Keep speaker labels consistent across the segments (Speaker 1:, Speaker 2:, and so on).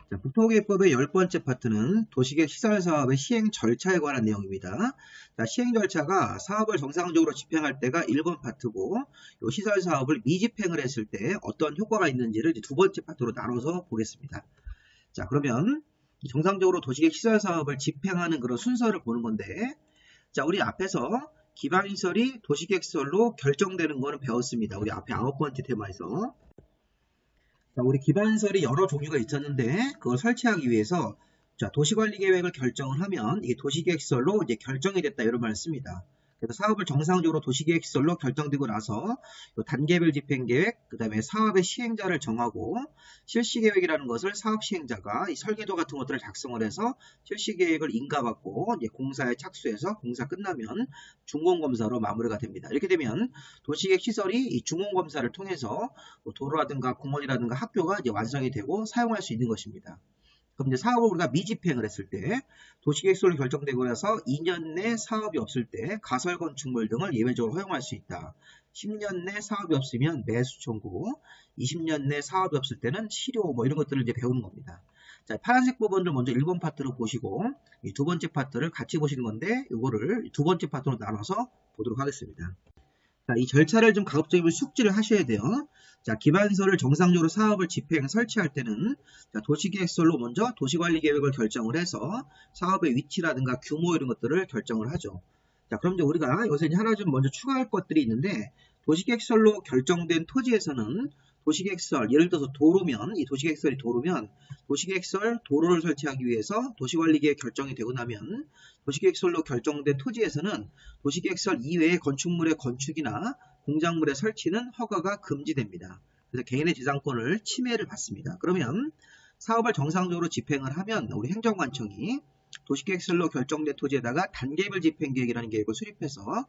Speaker 1: 자, 국토계획법의 10번째 파트는 도시계획 시설사업의 시행 절차에 관한 내용입니다. 자, 시행 절차가 사업을 정상적으로 집행할 때가 1번 파트고, 이 시설사업을 미집행을 했을 때 어떤 효과가 있는지를 이제 두 번째 파트로 나눠서 보겠습니다. 자, 그러면 정상적으로 도시계획 시설사업을 집행하는 그런 순서를 보는 건데, 자, 우리 앞에서 기반시설이 도시계획시설로 결정되는 거는 배웠습니다. 우리 앞에 9번째 테마에서. 자, 우리 기반시설이 여러 종류가 있었는데 그걸 설치하기 위해서 자, 도시관리계획을 결정을 하면 이게 도시계획시설로 이제 결정이 됐다 이런 말을 씁니다. 그래서 사업을 정상적으로 도시계획시설로 결정되고 나서 단계별 집행계획, 그 다음에 사업의 시행자를 정하고 실시계획이라는 것을 사업 시행자가 이 설계도 같은 것들을 작성을 해서 실시계획을 인가받고 이제 공사에 착수해서 공사 끝나면 준공검사로 마무리가 됩니다. 이렇게 되면 도시계획 시설이 이 준공검사를 통해서 도로라든가 공원이라든가 학교가 이제 완성이 되고 사용할 수 있는 것입니다. 그럼 이제 사업을 우리가 미집행을 했을 때 도시계획시설로 결정되고 나서 2년 내 사업이 없을 때 가설건축물 등을 예외적으로 허용할 수 있다. 10년 내 사업이 없으면 매수 청구, 20년 내 사업이 없을 때는 실효 뭐 이런 것들을 이제 배우는 겁니다. 자, 파란색 부분을 먼저 1번 파트로 보시고 이 두 번째 파트를 같이 보시는 건데 이거를 두 번째 파트로 나눠서 보도록 하겠습니다. 자, 이 절차를 좀 가급적이면 숙지를 하셔야 돼요. 자, 기반시설을 정상적으로 사업을 집행, 설치할 때는 자, 도시계획시설로 먼저 도시관리계획을 결정을 해서 사업의 위치라든가 규모 이런 것들을 결정을 하죠. 자, 그럼 이제 우리가 여기서 이제 하나 좀 먼저 추가할 것들이 있는데 도시계획시설로 결정된 토지에서는 도시계획시설, 예를 들어서 도로면, 이 도시계획시설이 도로면 도시계획시설 도로를 설치하기 위해서 도시관리계획 결정이 되고 나면 도시계획시설로 결정된 토지에서는 도시계획시설 이외의 건축물의 건축이나 공작물의 설치는 허가가 금지됩니다. 그래서 개인의 재산권을 침해를 받습니다. 그러면 사업을 정상적으로 집행을 하면 우리 행정관청이 도시계획시설로 결정된 토지에다가 단계별 집행계획이라는 계획을 수립해서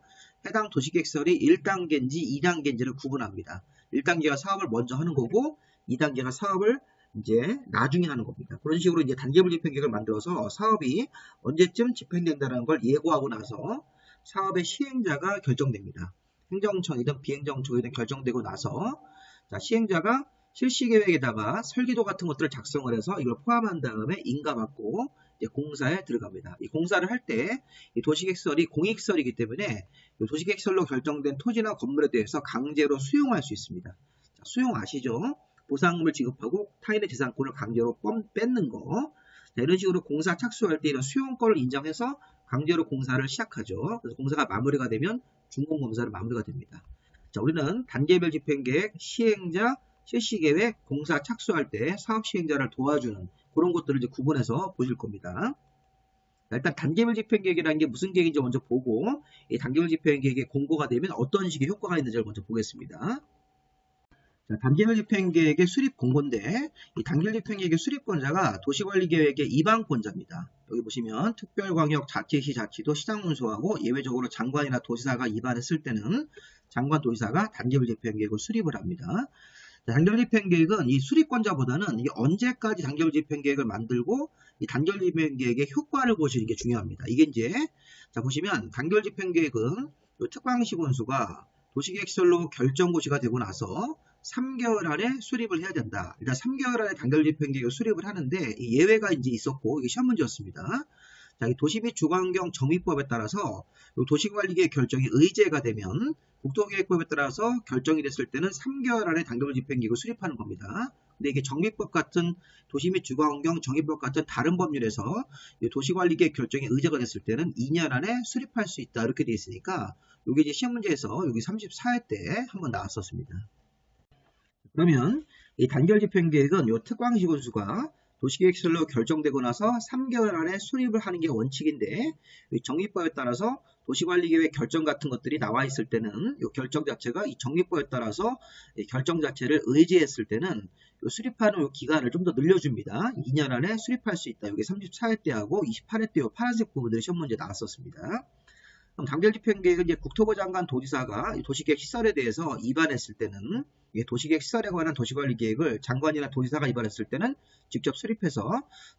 Speaker 1: 해당 도시계획시설이 1단계인지 2단계인지를 구분합니다. 1단계가 사업을 먼저 하는 거고 2단계가 사업을 이제 나중에 하는 겁니다. 그런 식으로 이제 단계별 집행계획을 만들어서 사업이 언제쯤 집행된다는 걸 예고하고 나서 사업의 시행자가 결정됩니다. 행정청이든 비행정청이든 결정되고 나서 자, 시행자가 실시계획에다가 설계도 같은 것들을 작성을 해서 이걸 포함한 다음에 인가받고 이제 공사에 들어갑니다. 이 공사를 할 때 이 도시계획시설이 공익시설이기 때문에 이 도시계획시설로 결정된 토지나 건물에 대해서 강제로 수용할 수 있습니다. 자, 수용 아시죠? 보상금을 지급하고 타인의 재산권을 강제로 뺏는 거. 자, 이런 식으로 공사 착수할 때 이런 수용권을 인정해서 강제로 공사를 시작하죠. 그래서 공사가 마무리가 되면 준공검사로 마무리가 됩니다. 자, 우리는 단계별 집행계획, 시행자, 실시계획, 공사 착수할 때 사업 시행자를 도와주는 그런 것들을 이제 구분해서 보실 겁니다. 자, 일단 단계별 집행계획이라는 게 무슨 계획인지 먼저 보고 이 단계별 집행계획이 공고가 되면 어떤 식의 효과가 있는지를 먼저 보겠습니다. 자, 단계별 집행계획의 수립 공고인데 이 단계별 집행계획의 수립권자가 도시관리계획의 입안권자입니다. 여기 보시면 특별광역 자치시 자치도 시장군수하고 예외적으로 장관이나 도지사가 입안했을 때는 장관 도지사가 단계별 집행계획을 수립을 합니다. 자, 단계별 집행계획은 이 수립권자보다는 이게 언제까지 단계별 집행계획을 만들고 이 단계별 집행계획의 효과를 보시는 게 중요합니다. 이게 이제 자 보시면 단계별 집행계획은 특광시 군수가 도시계획시설로 결정고시가 되고 나서 3개월 안에 수립을 해야 된다. 일단 3개월 안에 단계별 집행계획을 수립을 하는데 예외가 이제 있었고 이게 시험 문제였습니다. 자, 이 도시 및 주거환경 정비법에 따라서 도시관리계획 결정이 의제가 되면 국토계획법에 따라서 결정이 됐을 때는 3개월 안에 단계별 집행계획을 수립하는 겁니다. 근데 이게 정비법 같은 도시 및 주거환경 정비법 같은 다른 법률에서 도시관리계획 결정이 의제가 됐을 때는 2년 안에 수립할 수 있다 이렇게 되어 있으니까 이게 이제 시험 문제에서 여기 34회 때 한번 나왔었습니다. 그러면 이 단계별 집행계획은 이 특광시 군수가 도시계획시설로 결정되고 나서 3개월 안에 수립을 하는 게 원칙인데 이 정비법에 따라서 도시관리계획 결정 같은 것들이 나와 있을 때는 이 결정 자체가 이 정비법에 따라서 이 결정 자체를 의지했을 때는 이 수립하는 이 기간을 좀 더 늘려줍니다. 2년 안에 수립할 수 있다. 여기 34회 때하고 28회 때 이 파란색 부분들이 시험 문제 나왔었습니다. 그럼 단계별 집행계획은 이제 국토부 장관 도지사가 도시계획 시설에 대해서 입안했을 때는 도시계획 시설에 관한 도시관리계획을 장관이나 도지사가 입안했을 때는 직접 수립해서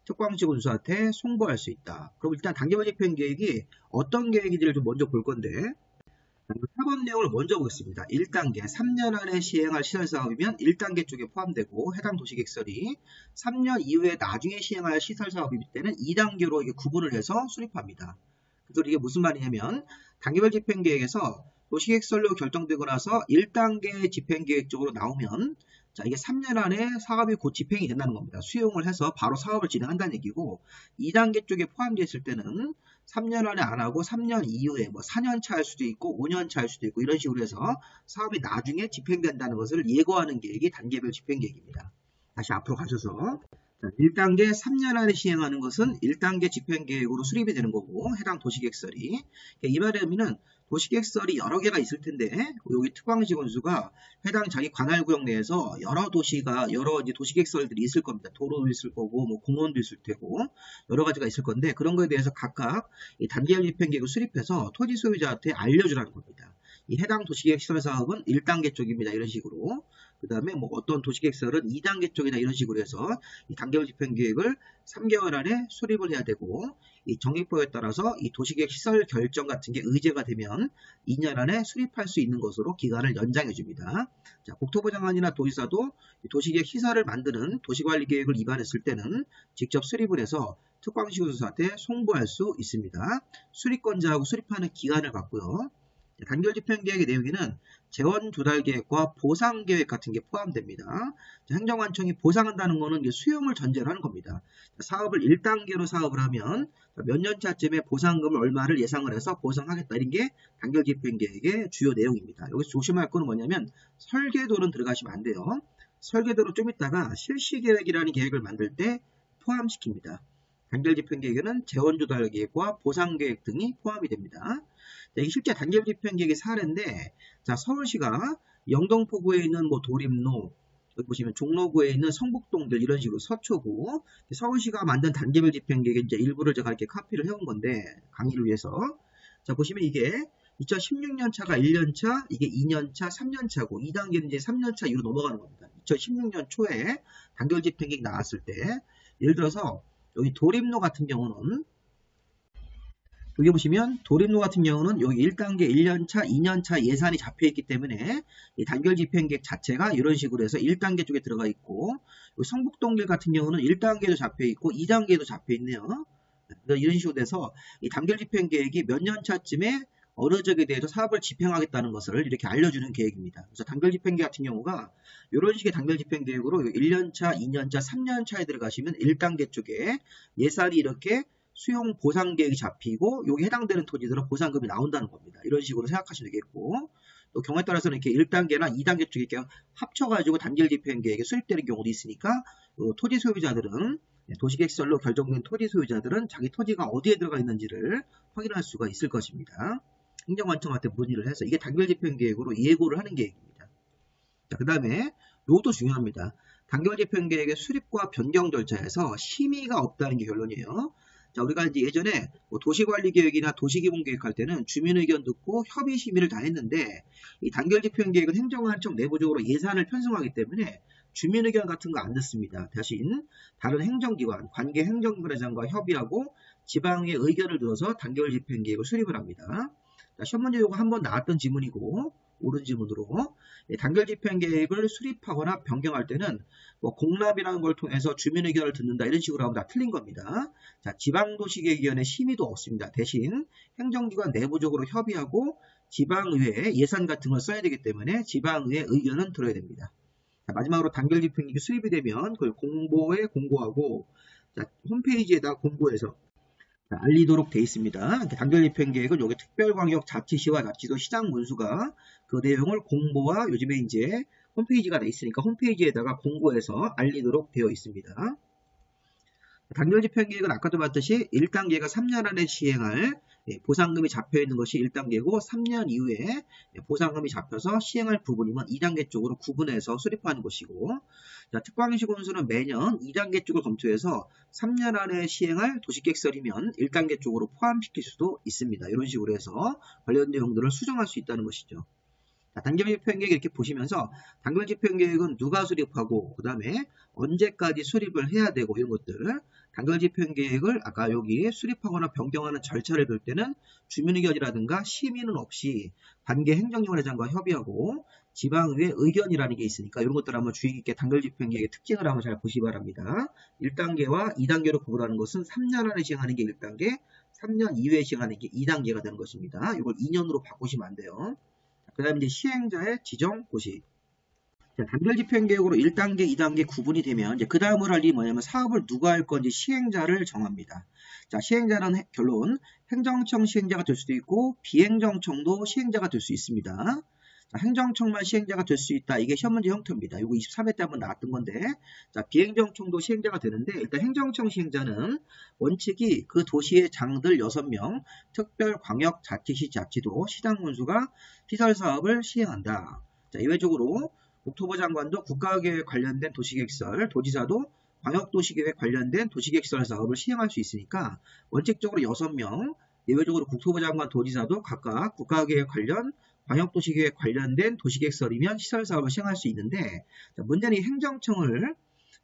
Speaker 1: 특광시 군수한테 송부할 수 있다. 그럼 일단 단계별 집행계획이 어떤 계획인지를 좀 먼저 볼 건데 4번 내용을 먼저 보겠습니다. 1단계 3년 안에 시행할 시설사업이면 1단계 쪽에 포함되고 해당 도시계획설이 3년 이후에 나중에 시행할 시설사업일 때는 2단계로 이게 구분을 해서 수립합니다. 그래서 이게 무슨 말이냐면 단계별 집행계획에서 도시계획설로 결정되고 나서 1단계 집행계획 쪽으로 나오면 자, 이게 3년 안에 사업이 곧 집행이 된다는 겁니다. 수용을 해서 바로 사업을 진행한다는 얘기고 2단계 쪽에 포함되어 있을 때는 3년 안에 안 하고 3년 이후에 뭐 4년 차일 수도 있고 5년 차일 수도 있고 이런 식으로 해서 사업이 나중에 집행된다는 것을 예고하는 계획이 단계별 집행계획입니다. 다시 앞으로 가셔서 1단계 3년 안에 시행하는 것은 1단계 집행계획으로 수립이 되는 거고 해당 도시계획설이 이 말의 의미는 도시계획설이 여러 개가 있을 텐데 여기 특광시군수가 해당 자기 관할구역 내에서 여러 이제 도시계획설들이 있을 겁니다. 도로도 있을 거고 뭐 공원도 있을 테고 여러 가지가 있을 건데 그런 거에 대해서 각각 이 단계별 집행계획을 수립해서 토지 소유자한테 알려주라는 겁니다. 이 해당 도시계획시설 사업은 1단계 쪽입니다. 이런 식으로. 그 다음에 뭐 어떤 도시계획설은 2단계 쪽이나 이런 식으로 해서 이 단계별 집행계획을 3개월 안에 수립을 해야 되고 이 정기법에 따라서 이 도시계획 시설 결정 같은 게 의제가 되면 2년 안에 수립할 수 있는 것으로 기간을 연장해 줍니다. 자, 국토부 장관이나 도지사도 도시계획 시설을 만드는 도시관리계획을 입안했을 때는 직접 수립을 해서 특광시군수한테 송부할 수 있습니다. 수립권자하고 수립하는 기간을 갖고요. 단계별 집행계획의 내용에는 재원조달계획과 보상계획 같은 게 포함됩니다. 행정관청이 보상한다는 것은 수용을 전제로 하는 겁니다. 사업을 1단계로 사업을 하면 몇 년 차쯤에 보상금을 얼마를 예상을 해서 보상하겠다. 이런 게 단계별 집행계획의 주요 내용입니다. 여기서 조심할 거는 뭐냐면 설계도는 들어가시면 안 돼요. 설계도로 좀 있다가 실시계획이라는 계획을 만들 때 포함시킵니다. 단계별 집행계획에는 재원조달계획과 보상계획 등이 포함이 됩니다. 자, 이게 실제 단계별 집행계획의 사례인데, 자, 서울시가 영등포구에 있는 뭐 도림로, 여기 보시면 종로구에 있는 성북동들 이런 식으로 서초구, 서울시가 만든 단계별 집행계획의 이제 일부를 제가 이렇게 카피를 해온 건데, 강의를 위해서. 자, 보시면 이게 2016년 차가 1년 차, 이게 2년 차, 3년 차고, 2단계는 이제 3년 차 이후로 넘어가는 겁니다. 2016년 초에 단계별 집행계획 나왔을 때, 예를 들어서 여기 도림로 같은 경우는 여기 보시면 도림로 같은 경우는 여기 1단계 1년차, 2년차 예산이 잡혀있기 때문에 이 단계별 집행계획 자체가 이런 식으로 해서 1단계 쪽에 들어가 있고 성북동길 같은 경우는 1단계도 잡혀있고 2단계도 잡혀있네요. 이런 식으로 돼서 이 단계별 집행계획이 몇 년 차쯤에 어느 적에 대해서 사업을 집행하겠다는 것을 이렇게 알려주는 계획입니다. 그래서 단계별 집행계획 같은 경우가 이런 식의 단계별 집행계획으로 1년차, 2년차, 3년차에 들어가시면 1단계 쪽에 예산이 이렇게 수용 보상 계획이 잡히고 여기 해당되는 토지들은 보상금이 나온다는 겁니다. 이런 식으로 생각하시면 되겠고 또 경우에 따라서는 이렇게 1단계나 2단계 쪽에 이렇게 합쳐가지고 단계별 집행계획에 수립되는 경우도 있으니까 토지 소유자들은 도시계획설로 결정된 토지 소유자들은 자기 토지가 어디에 들어가 있는지를 확인할 수가 있을 것입니다. 행정관청한테 문의를 해서 이게 단계별 집행계획으로 예고를 하는 계획입니다. 자, 그 다음에 이것도 중요합니다. 단계별 집행계획의 수립과 변경 절차에서 심의가 없다는 게 결론이에요. 자, 우리가 이제 예전에 도시관리계획이나 도시기본계획 할 때는 주민의견 듣고 협의 심의를 다 했는데 이 단계별 집행계획은 행정관청 내부적으로 예산을 편성하기 때문에 주민의견 같은 거 안 듣습니다. 대신 다른 행정기관, 관계 행정부장과 협의하고 지방의 의견을 들어서 단계별 집행계획을 수립을 합니다. 자, 시험 문제 요거 한번 나왔던 지문이고 옳은 지문으로 단계별 집행계획을 수립하거나 변경할 때는 뭐 공납이라는 걸 통해서 주민의견을 듣는다 이런 식으로 하면 다 틀린 겁니다. 자, 지방도시계획위원회 심의도 없습니다. 대신 행정기관 내부적으로 협의하고 지방의회 예산 같은 걸 써야 되기 때문에 지방의회 의견은 들어야 됩니다. 자, 마지막으로 단계별 집행계획이 수립이 되면 그걸 공보에 공고하고 자, 홈페이지에다 공고해서 알리도록 되어 있습니다. 단계별 집행계획은 여기 특별광역자치시와 자치도 시장 문수가 그 내용을 공보와 요즘에 이제 홈페이지가 되어 있으니까 홈페이지에다가 공고해서 알리도록 되어 있습니다. 단계별 집행계획은 아까도 봤듯이 1단계가 3년 안에 시행할 보상금이 잡혀있는 것이 1단계고 3년 이후에 보상금이 잡혀서 시행할 부분이면 2단계 쪽으로 구분해서 수립하는 것이고 특광시군수는 매년 2단계 쪽을 검토해서 3년 안에 시행할 도시계획설이면 1단계 쪽으로 포함시킬 수도 있습니다. 이런 식으로 해서 관련 내용들을 수정할 수 있다는 것이죠. 자, 단결집행계획 이렇게 보시면서 단결집행계획은 누가 수립하고 그 다음에 언제까지 수립을 해야 되고 이런 것들 단결집행계획을 아까 여기 수립하거나 변경하는 절차를 볼 때는 주민의견이라든가 심의는 없이 관계 행정기관회장과 협의하고 지방의회 의견이라는 게 있으니까 이런 것들 한번 주의 깊게 단결집행계획의 특징을 한번 잘 보시기 바랍니다. 1단계와 2단계로 구분하는 것은 3년 안에 시행하는 게 1단계, 3년 이후에 시행하는 게 2단계가 되는 것입니다. 이걸 2년으로 바꾸시면 안 돼요. 그 다음에 이제 시행자의 지정 고시. 단결집행계획으로 1단계, 2단계 구분이 되면 이제 그 다음으로 할 일이 뭐냐면 사업을 누가 할 건지 시행자를 정합니다. 자, 시행자는 결론 행정청 시행자가 될 수도 있고 비행정청도 시행자가 될 수 있습니다. 자, 행정청만 시행자가 될 수 있다. 이게 시험 문제 형태입니다. 이거 23회 때 한번 나왔던 건데 자, 비행정청도 시행자가 되는데 일단 행정청 시행자는 원칙이 그 도시의 장들 6명, 특별광역자치시 자치도 시장군수가 시설사업을 시행한다. 자, 이외적으로 국토부 장관도 국가계획 관련된 도시계획설, 도지사도 광역도시계획 관련된 도시계획설 사업을 시행할 수 있으니까 원칙적으로 6명, 예외적으로 국토부 장관, 도지사도 각각 국가계획 관련, 광역도시계획 관련된 도시계획설이면 시설사업을 시행할 수 있는데 자, 문제는 이 행정청을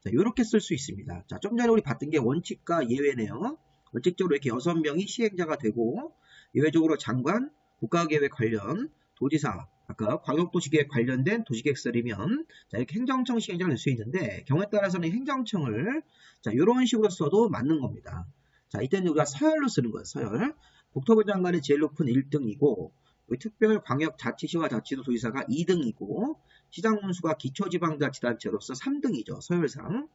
Speaker 1: 이렇게 쓸 수 있습니다. 자, 좀 전에 우리 봤던 게 원칙과 예외네요. 원칙적으로 이렇게 6명이 시행자가 되고 예외적으로 장관, 국가계획 관련, 도지사, 아까 광역도시계획 관련된 도시계획설이면 자, 이렇게 행정청 시행자가 될 수 있는데 경우에 따라서는 행정청을 자, 이런 식으로 써도 맞는 겁니다. 자, 이때는 우리가 서열로 쓰는 거예요. 서열. 국토부 장관이 제일 높은 1등이고 특별광역자치시와 자치도 도지사가 2등이고 시장군수가 기초지방자치단체로서 3등이죠. 서열상.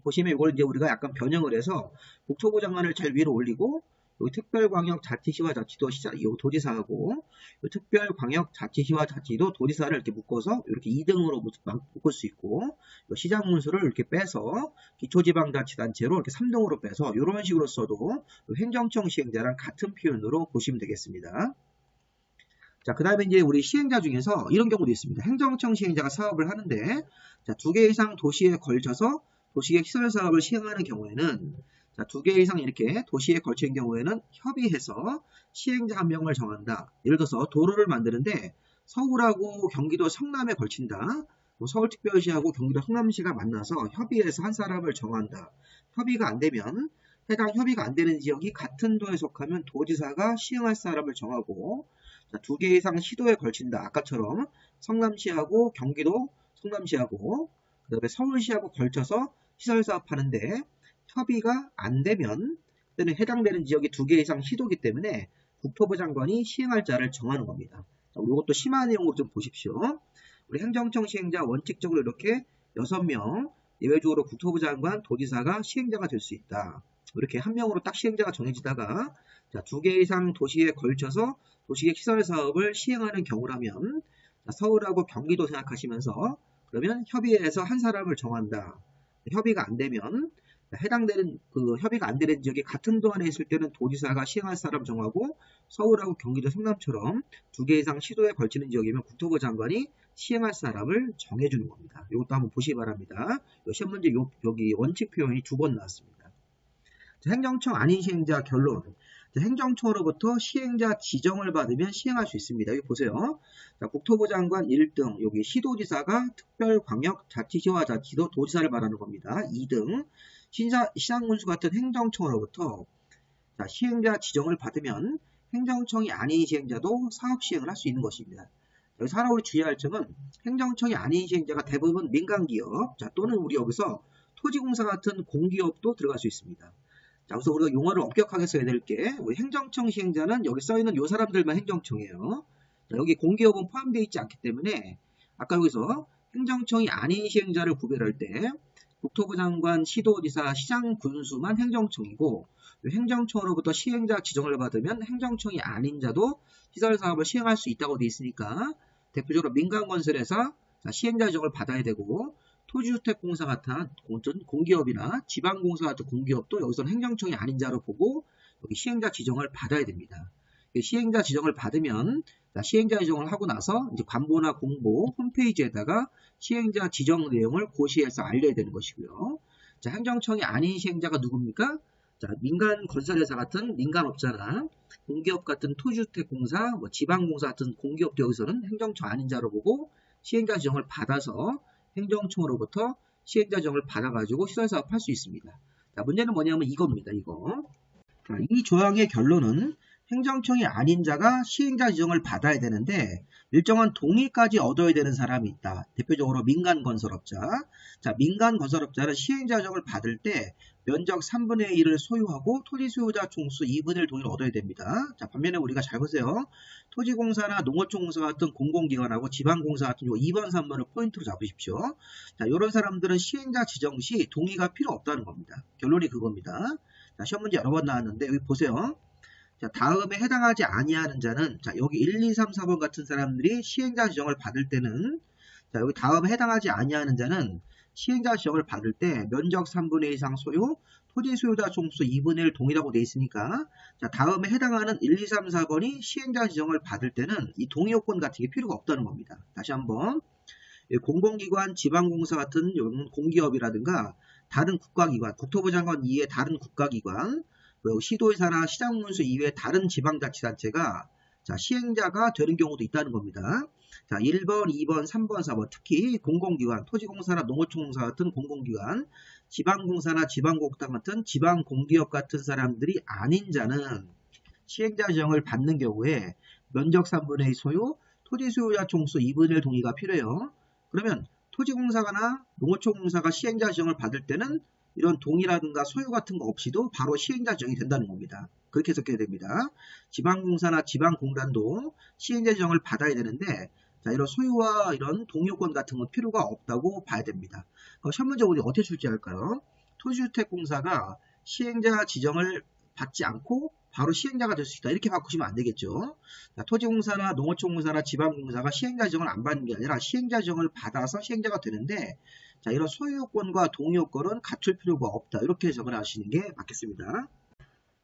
Speaker 1: 보시면 이걸 이제 우리가 약간 변형을 해서 국토부 장관을 제일 위로 올리고 특별광역자치시와 자치도 도지사하고 특별광역자치시와 자치도 도지사를 이렇게 묶어서 이렇게 2등으로 묶을 수 있고 시장군수를 이렇게 빼서 기초지방자치단체로 이렇게 3등으로 빼서 이런 식으로 써도 행정청 시행자랑 같은 표현으로 보시면 되겠습니다. 자, 그 다음에 이제 우리 시행자 중에서 이런 경우도 있습니다. 행정청 시행자가 사업을 하는데 자, 2개 이상 도시에 걸쳐서 도시계획 시설 사업을 시행하는 경우에는 자, 2개 이상 이렇게 도시에 걸친 경우에는 협의해서 시행자 한 명을 정한다. 예를 들어서 도로를 만드는데 서울하고 경기도 성남에 걸친다. 서울특별시하고 경기도 성남시가 만나서 협의해서 한 사람을 정한다. 협의가 안 되면 해당 협의가 안 되는 지역이 같은 도에 속하면 도지사가 시행할 사람을 정하고 자, 2개 이상 시도에 걸친다. 아까처럼 성남시하고 경기도 성남시하고 그 다음에 서울시하고 걸쳐서 시설사업 하는데 협의가 안 되면 그때는 해당되는 지역이 2개 이상 시도이기 때문에 국토부 장관이 시행할 자를 정하는 겁니다. 이것도 심화 내용으로 좀 보십시오. 우리 행정청 시행자 원칙적으로 이렇게 6명 예외적으로 국토부 장관, 도지사가 시행자가 될 수 있다. 이렇게 한 명으로 딱 시행자가 정해지다가 자, 2개 이상 도시에 걸쳐서 도시계획 시설 사업을 시행하는 경우라면 자, 서울하고 경기도 생각하시면서 그러면 협의해서 한 사람을 정한다. 협의가 안 되면 해당되는 협의가 안 되는 지역이 같은 도 안에 있을 때는 도지사가 시행할 사람 정하고 서울하고 경기도 성남처럼 2개 이상 시도에 걸치는 지역이면 국토부 장관이 시행할 사람을 정해주는 겁니다. 이것도 한번 보시기 바랍니다. 시험 문제 여기 원칙 표현이 2번 나왔습니다. 자, 행정청 아닌 시행자 결론. 자, 행정청으로부터 시행자 지정을 받으면 시행할 수 있습니다. 여기 보세요. 자, 국토부 장관 1등, 여기 시도지사가 특별광역자치시와 자치도 도지사를 말하는 겁니다. 2등, 시장군수 같은 행정청으로부터 자, 시행자 지정을 받으면 행정청이 아닌 시행자도 사업 시행을 할 수 있는 것입니다. 여기서 하나 우리 주의할 점은 행정청이 아닌 시행자가 대부분 민간기업 자, 또는 우리 여기서 토지공사 같은 공기업도 들어갈 수 있습니다. 자, 그래서 우리가 용어를 엄격하게 써야 될 게 우리 행정청 시행자는 여기 써있는 이 사람들만 행정청이에요. 자, 여기 공기업은 포함되어 있지 않기 때문에 아까 여기서 행정청이 아닌 시행자를 구별할 때 국토부 장관, 시도지사, 시장, 군수만 행정청이고 행정청으로부터 시행자 지정을 받으면 행정청이 아닌 자도 시설사업을 시행할 수 있다고 되어 있으니까 대표적으로 민간건설회사 시행자 지정을 받아야 되고 토지주택공사 같은 공기업이나 지방공사 같은 공기업도 여기서는 행정청이 아닌 자로 보고 여기 시행자 지정을 받아야 됩니다. 시행자 지정을 받으면 시행자 지정을 하고 나서 이제 관보나 공보 홈페이지에다가 시행자 지정 내용을 고시해서 알려야 되는 것이고요. 자, 행정청이 아닌 시행자가 누굽니까? 자, 민간 건설회사 같은 민간업자나 공기업 같은 토지주택공사, 지방공사 같은 공기업도 여기서는 행정청 아닌 자로 보고 시행자 지정을 받아서 행정청으로부터 시행자 지정을 받아가지고 시설사업 할 수 있습니다. 자, 문제는 뭐냐면 이겁니다. 이거. 자, 이 조항의 결론은 행정청이 아닌 자가 시행자 지정을 받아야 되는데 일정한 동의까지 얻어야 되는 사람이 있다. 대표적으로 민간건설업자. 자, 민간건설업자는 시행자 지정을 받을 때 면적 3분의 1을 소유하고 토지 소유자 총수 2분의 1 동의를 얻어야 됩니다. 자, 반면에 우리가 잘 보세요. 토지공사나 농어촌공사 같은 공공기관하고 지방공사 같은 요 2번, 3번을 포인트로 잡으십시오. 자, 이런 사람들은 시행자 지정 시 동의가 필요 없다는 겁니다. 결론이 그겁니다. 자, 시험 문제 여러 번 나왔는데 여기 보세요. 자, 다음에 해당하지 아니하는 자는 자, 여기 1, 2, 3, 4번 같은 사람들이 시행자 지정을 받을 때는 자, 여기 다음에 해당하지 아니하는 자는 시행자 지정을 받을 때 면적 3분의 1 이상 소유, 토지 소유자 총수 2분의 1 동의라고 되어 있으니까 자, 다음에 해당하는 1, 2, 3, 4번이 시행자 지정을 받을 때는 이 동의 요건 같은 게 필요가 없다는 겁니다. 다시 한번 공공기관, 지방공사 같은 공기업이라든가 다른 국가기관, 국토부 장관 이외의 다른 국가기관, 시도의사나 시장문수 이외의 다른 지방자치단체가 자, 시행자가 되는 경우도 있다는 겁니다. 자, 1번, 2번, 3번, 4번 특히 공공기관, 토지공사나 농어촌공사 같은 공공기관, 지방공사나 지방공단 같은 지방공기업 같은 사람들이 아닌 자는 시행자 지정을 받는 경우에 면적 3분의 1 소유, 토지 소유자 총수 2분의 1 동의가 필요해요. 그러면 토지공사나 농어촌공사가 시행자 지정을 받을 때는 이런 동의라든가 소유 같은 거 없이도 바로 시행자 지정이 된다는 겁니다. 그렇게 해석해야 됩니다. 지방공사나 지방공단도 시행자 지정을 받아야 되는데 자, 이런 소유와 이런 동의요건 같은 건 필요가 없다고 봐야 됩니다. 시험 문제 우리 어떻게 출제할까요? 토지주택공사가 시행자 지정을 받지 않고 바로 시행자가 될 수 있다. 이렇게 바꾸시면 안 되겠죠. 자, 토지공사나 농어촌공사나 지방공사가 시행자 지정을 안 받는 게 아니라 시행자 지정을 받아서 시행자가 되는데 자, 이런 소유요건과 동의요건은 갖출 필요가 없다. 이렇게 해석을 하시는 게 맞겠습니다.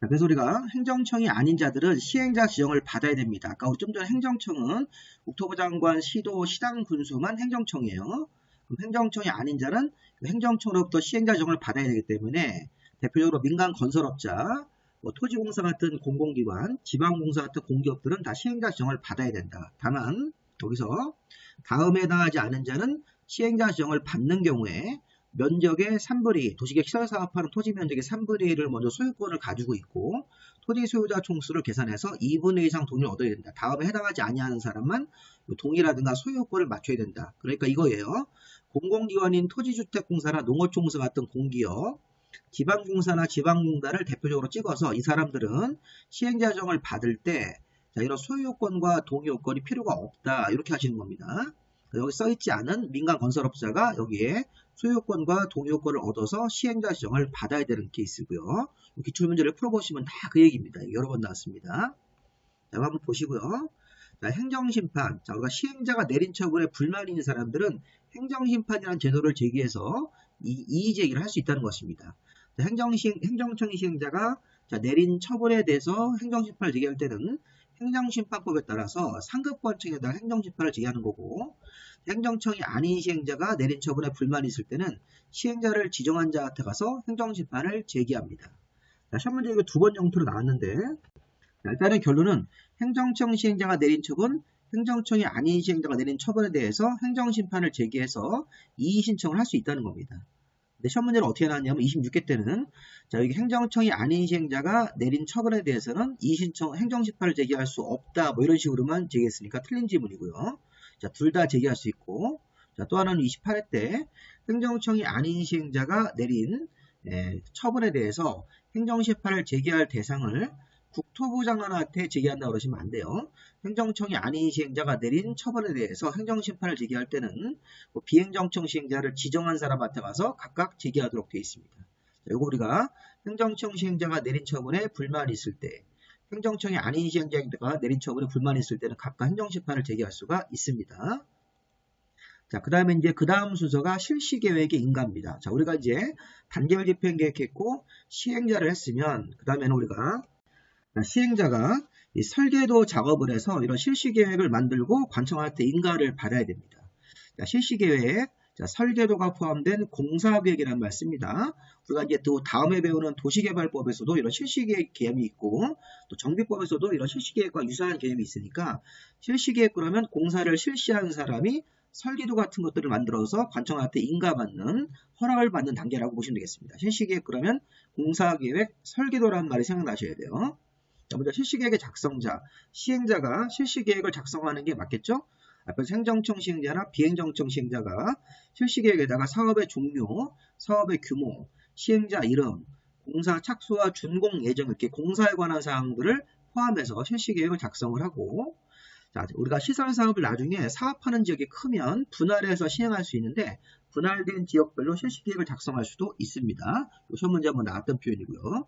Speaker 1: 자, 그래서 우리가 행정청이 아닌 자들은 시행자 지정을 받아야 됩니다. 아까 우리 좀 전에 행정청은 국토부 장관, 시도, 시당, 군수만 행정청이에요. 그럼 행정청이 아닌 자는 행정청으로부터 시행자 지정을 받아야 되기 때문에 대표적으로 민간 건설업자, 토지공사 같은 공공기관, 지방공사 같은 공기업들은 다 시행자 지정을 받아야 된다. 다만 여기서 다음에 해당하지 않은 자는 시행자 지정을 받는 경우에 면적의 3분의 2, 도시계획 시설사업하는 토지 면적의 3분의 1을 먼저 소유권을 가지고 있고 토지 소유자 총수를 계산해서 2분의 1 이상 동의를 얻어야 된다. 다음에 해당하지 아니하는 사람만 동의라든가 소유권을 맞춰야 된다. 그러니까 이거예요. 공공기관인 토지주택공사나 농어촌공사 같은 공기업, 지방공사나 지방공단을 대표적으로 찍어서 이 사람들은 시행자 지정을 받을 때 자, 이런 소유요건과 동의요건이 필요가 없다. 이렇게 하시는 겁니다. 여기 써있지 않은 민간 건설업자가 여기에 소유요건과 동의요건을 얻어서 시행자 지정을 받아야 되는 케이스고요. 기출문제를 풀어보시면 다 그 얘기입니다. 여러 번 나왔습니다. 자, 한번 보시고요. 자, 행정심판. 자, 우리가 시행자가 내린 처분에 불만이 있는 사람들은 행정심판이라는 제도를 제기해서 이의제기를 할 수 있다는 것입니다. 자, 행정청이 시행자가 자, 내린 처분에 대해서 행정심판을 제기할 때는 행정심판법에 따라서 상급관청에다가 행정심판을 제기하는 거고 행정청이 아닌 시행자가 내린 처분에 불만이 있을 때는 시행자를 지정한 자한테 가서 행정심판을 제기합니다. 자, 시험 문제 이거 2번 영토로 나왔는데 자, 일단은 결론은 행정청 시행자가 내린 처분, 행정청이 아닌 시행자가 내린 처분에 대해서 행정심판을 제기해서 이의신청을 할 수 있다는 겁니다. 근데 시험 문제는 어떻게 나왔냐면 26개 때는 자, 여기 행정청이 아닌 시행자가 내린 처분에 대해서는 이의신청, 행정심판을 제기할 수 없다. 뭐 이런 식으로만 제기했으니까 틀린 지문이고요. 자, 둘 다 제기할 수 있고 자, 또 하나는 28회 때 행정청이 아닌 시행자가 내린 처분에 대해서 행정심판을 제기할 대상을 국토부 장관한테 제기한다고 그러시면 안 돼요. 행정청이 아닌 시행자가 내린 처분에 대해서 행정심판을 제기할 때는 비행정청 시행자를 지정한 사람한테 가서 각각 제기하도록 되어 있습니다. 이거 우리가 행정청 시행자가 내린 처분에 불만이 있을 때, 행정청이 아닌 시행자가 내린 처분에 불만이 있을 때는 각각 행정심판을 제기할 수가 있습니다. 자, 그 다음에 이제 그 다음 순서가 실시계획의 인가입니다. 자, 우리가 이제 단계별 집행 계획했고 시행자를 했으면 그 다음에는 우리가 시행자가 이 설계도 작업을 해서 이런 실시계획을 만들고 관청한테 인가를 받아야 됩니다. 자, 실시계획 자, 설계도가 포함된 공사계획이라는 말 씁니다. 우리가 이제 또 다음에 배우는 도시개발법에서도 이런 실시계획 개념이 있고 또 정비법에서도 이런 실시계획과 유사한 개념이 있으니까 실시계획 그러면 공사를 실시하는 사람이 설계도 같은 것들을 만들어서 관청한테 인가받는 허락을 받는 단계라고 보시면 되겠습니다. 실시계획 그러면 공사계획, 설계도라는 말이 생각나셔야 돼요. 자, 먼저 실시계획의 작성자, 시행자가 실시계획을 작성하는 게 맞겠죠? 앞에서 행정청 시행자나 비행정청 시행자가 실시계획에다가 사업의 종류, 사업의 규모, 시행자 이름, 공사 착수와 준공 예정 이렇게 공사에 관한 사항들을 포함해서 실시계획을 작성을 하고 자, 우리가 시설사업을 나중에 사업하는 지역이 크면 분할해서 시행할 수 있는데 분할된 지역별로 실시계획을 작성할 수도 있습니다. 시험 문제 한번 나왔던 표현이고요.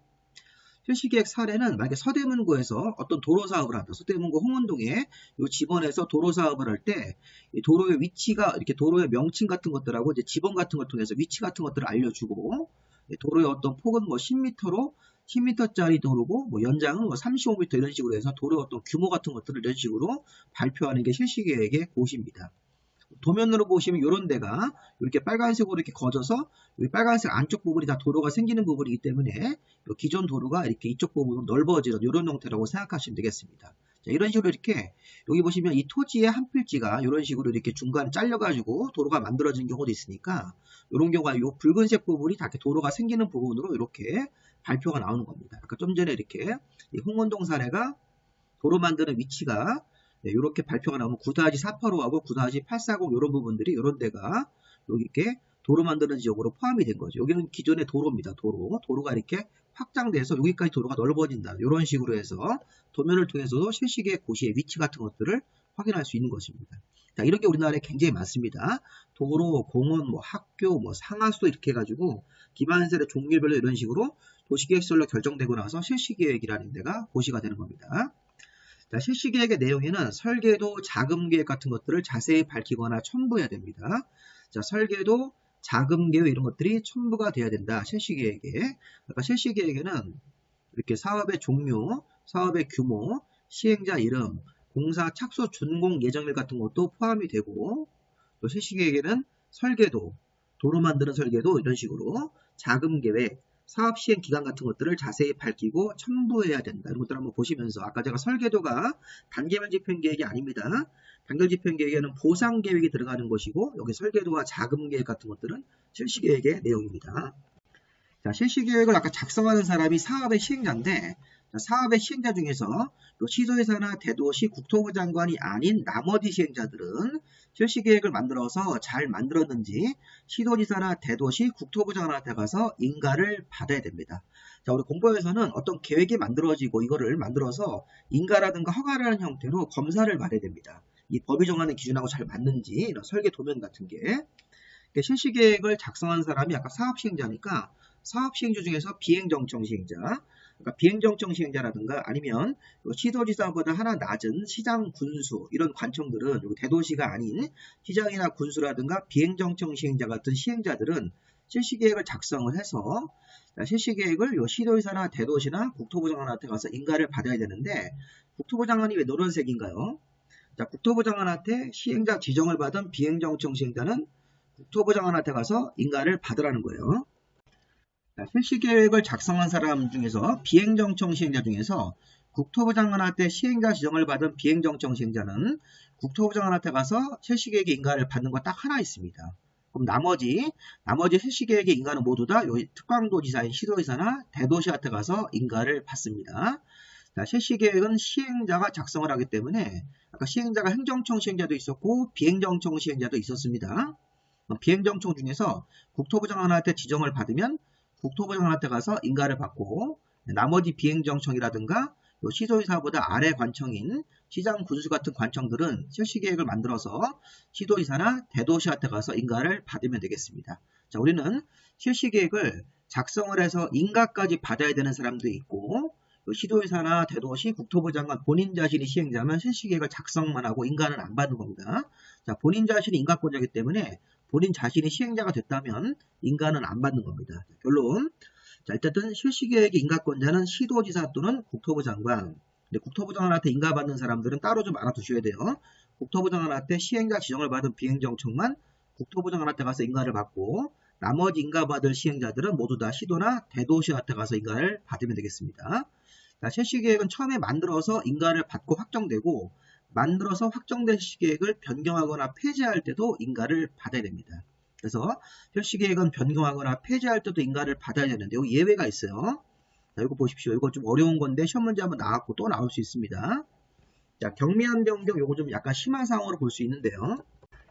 Speaker 1: 실시계획 사례는 만약에 서대문구에서 어떤 도로 사업을 한다. 서대문구 홍은동에 이 집원에서 도로 사업을 할 때 도로의 위치가 이렇게 도로의 명칭 같은 것들하고 이제 지번 같은 걸 통해서 위치 같은 것들을 알려주고 도로의 어떤 폭은 뭐 10m로 10m짜리 도로고 뭐 연장은 뭐 35m 이런 식으로 해서 도로의 어떤 규모 같은 것들을 이런 식으로 발표하는 게 실시계획의 고시입니다. 도면으로 보시면 이런 데가 이렇게 빨간색으로 이렇게 거져서 이 빨간색 안쪽 부분이 다 도로가 생기는 부분이기 때문에 기존 도로가 이렇게 이쪽 부분으로 넓어지는 이런 형태라고 생각하시면 되겠습니다. 자, 이런 식으로 이렇게 여기 보시면 이 토지의 한 필지가 이런 식으로 이렇게 중간에 잘려가지고 도로가 만들어진 경우도 있으니까 이런 경우가 이 붉은색 부분이 다 이렇게 도로가 생기는 부분으로 이렇게 발표가 나오는 겁니다. 아까 좀 전에 이렇게 이 홍원동 사례가 도로 만드는 위치가 이렇게 발표가 나오면 9-485하고 9-840 이런 부분들이 이런 데가 여기 이렇게 도로 만드는 지역으로 포함이 된 거죠. 여기는 기존의 도로입니다. 도로가 이렇게 확장돼서 여기까지 도로가 넓어진다. 이런 식으로 해서 도면을 통해서도 실시계획 고시의 위치 같은 것들을 확인할 수 있는 것입니다. 자, 이런 게 우리나라에 굉장히 많습니다. 도로, 공원, 뭐 학교, 뭐 상하수 이렇게 해가지고 기반시설의 종류별로 이런 식으로 도시계획설로 결정되고 나서 실시계획이라는 데가 고시가 되는 겁니다. 자, 실시계획의 내용에는 설계도, 자금계획 같은 것들을 자세히 밝히거나 첨부해야 됩니다. 자, 설계도, 자금계획 이런 것들이 첨부가 돼야 된다. 실시계획에. 그러니까 실시계획에는 이렇게 사업의 종류, 사업의 규모, 시행자 이름, 공사 착수 준공 예정일 같은 것도 포함이 되고 또 실시계획에는 설계도, 도로 만드는 설계도 이런 식으로 자금계획, 사업 시행 기간 같은 것들을 자세히 밝히고 첨부해야 된다. 이런 것들 한번 보시면서 아까 제가 설계도가 단계별 집행 계획이 아닙니다. 단계별 집행 계획에는 보상 계획이 들어가는 것이고 여기 설계도와 자금 계획 같은 것들은 실시 계획의 내용입니다. 자, 실시 계획을 아까 작성하는 사람이 사업의 시행자인데 사업의 시행자 중에서 시도지사나 대도시 국토부 장관이 아닌 나머지 시행자들은 실시계획을 만들어서 잘 만들었는지 시도지사나 대도시 국토부 장관한테 가서 인가를 받아야 됩니다. 자, 우리 공부에서는 어떤 계획이 만들어지고 이거를 만들어서 인가라든가 허가를 하는 형태로 검사를 받아야 됩니다. 이 법이 정하는 기준하고 잘 맞는지 이런 설계 도면 같은 게 실시계획을 작성한 사람이 아까 사업시행자니까 사업시행자 중에서 비행정청 시행자 그러니까 비행정청 시행자라든가 아니면 시도지사보다 하나 낮은 시장 군수 이런 관청들은 대도시가 아닌 시장이나 군수라든가 비행정청 시행자 같은 시행자들은 실시계획을 작성을 해서 실시계획을 시도지사나 대도시나 국토부 장관한테 가서 인가를 받아야 되는데 국토부 장관이 왜 노란색인가요? 자, 국토부 장관한테 시행자 지정을 받은 비행정청 시행자는 국토부 장관한테 가서 인가를 받으라는 거예요. 실시계획을 작성한 사람 중에서 비행정청 시행자 중에서 국토부 장관한테 시행자 지정을 받은 비행정청 시행자는 국토부 장관한테 가서 실시계획의 인가를 받는 거 딱 하나 있습니다. 그럼 나머지 실시계획의 인가는 모두 다 특광도지사인 시도지사나 대도시한테 가서 인가를 받습니다. 자, 실시계획은 시행자가 작성을 하기 때문에 아까 시행자가 행정청 시행자도 있었고 비행정청 시행자도 있었습니다. 비행정청 중에서 국토부 장관한테 지정을 받으면 국토부 장관한테 가서 인가를 받고 나머지 비행정청이라든가 시도지사보다 아래 관청인 시장 군수 같은 관청들은 실시계획을 만들어서 시도지사나 대도시한테 가서 인가를 받으면 되겠습니다. 자, 우리는 실시계획을 작성을 해서 인가까지 받아야 되는 사람도 있고 시도지사나 대도시 국토부 장관 본인 자신이 시행자면 실시계획을 작성만 하고 인가는 안 받는 겁니다. 자, 본인 자신이 인가권자이기 때문에 본인 자신이 시행자가 됐다면 인가는 안 받는 겁니다. 결론. 자, 일단은 실시계획의 인가권자는 시도지사 또는 국토부 장관. 근데 국토부 장관한테 인가받는 사람들은 따로 좀 알아두셔야 돼요. 국토부 장관한테 시행자 지정을 받은 비행정청만 국토부정한테 가서 인가를 받고 나머지 인가받을 시행자들은 모두 다 시도나 대도시한테 가서 인가를 받으면 되겠습니다. 자, 실시계획은 처음에 만들어서 인가를 받고 확정되고 만들어서 확정된 실시계획을 변경하거나 폐지할 때도 인가를 받아야 됩니다. 그래서 실시계획은 변경하거나 폐지할 때도 인가를 받아야 되는데 여기 예외가 있어요. 자, 이거 보십시오. 이거 좀 어려운 건데 시험 문제 한번 나왔고 또 나올 수 있습니다. 자, 경미한 변경 요거 좀 약간 심한 상황으로 볼 수 있는데요.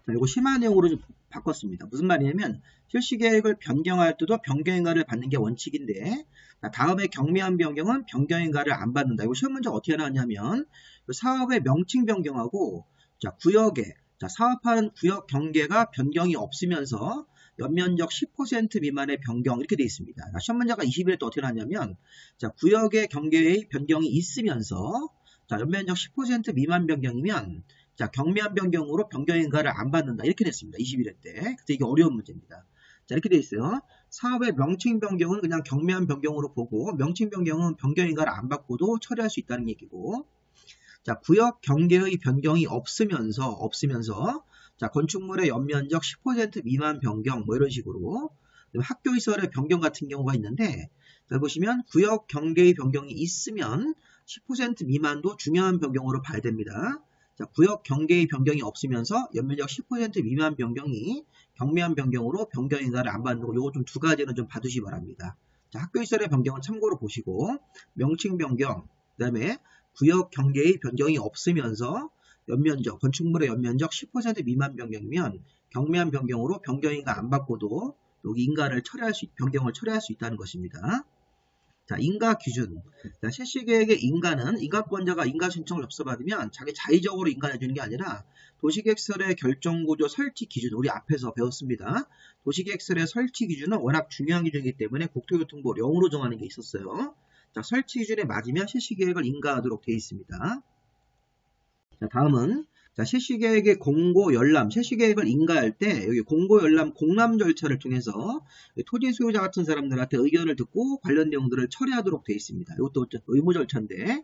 Speaker 1: 자, 이거 심한 내용으로 좀 바꿨습니다. 무슨 말이냐면 실시계획을 변경할 때도 변경인가를 받는 게 원칙인데 자, 다음에 경미한 변경은 변경인가를 안 받는다. 이거 시험 문제 어떻게 나왔냐면 사업의 명칭 변경하고 자, 구역에 자, 사업하는 구역 경계가 변경이 없으면서 연면적 10% 미만의 변경 이렇게 되어 있습니다. 자, 시험 문제가 20일에 또 어떻게 나왔냐면 자, 구역의 경계의 변경이 있으면서 자, 연면적 10% 미만 변경이면 자, 경미한 변경으로 변경인가를 안 받는다. 이렇게 됐습니다. 21회 때. 그래서 이게 어려운 문제입니다. 자, 이렇게 되어 있어요. 사업의 명칭 변경은 그냥 경미한 변경으로 보고 명칭 변경은 변경인가를 안 받고도 처리할 수 있다는 얘기고 자, 구역 경계의 변경이 없으면서 자, 건축물의 연면적 10% 미만 변경 뭐 이런 식으로 학교시설의 변경 같은 경우가 있는데 자, 보시면 구역 경계의 변경이 있으면 10% 미만도 중요한 변경으로 봐야 됩니다. 자, 구역 경계의 변경이 없으면서 연면적 10% 미만 변경이 경미한 변경으로 변경인가를 안 받는 거 요거 좀 두 가지는 좀 봐두시기 바랍니다. 자, 학교시설의 변경은 참고로 보시고 명칭 변경 그 다음에 구역 경계의 변경이 없으면서 연면적 건축물의 연면적 10% 미만 변경이면 경미한 변경으로 변경인가 안 받고도 여기 인가를 처리할 수 변경을 처리할 수 있다는 것입니다. 자, 인가 기준. 자, 실시계획의 인가는 인가권자가 인가 신청을 접수받으면 자기 자의적으로 인가해 주는 게 아니라 도시계획설의 결정구조 설치 기준 우리 앞에서 배웠습니다. 도시계획설의 설치 기준은 워낙 중요한 기준이기 때문에 국토교통부 령으로 정하는 게 있었어요. 자, 설치 기준에 맞으면 실시계획을 인가하도록 되어 있습니다. 자, 다음은 자, 실시계획의 공고 열람, 실시계획을 인가할 때 여기 공고 열람 공람 절차를 통해서 토지 소유자 같은 사람들한테 의견을 듣고 관련 내용들을 처리하도록 되어 있습니다. 이것도 의무 절차인데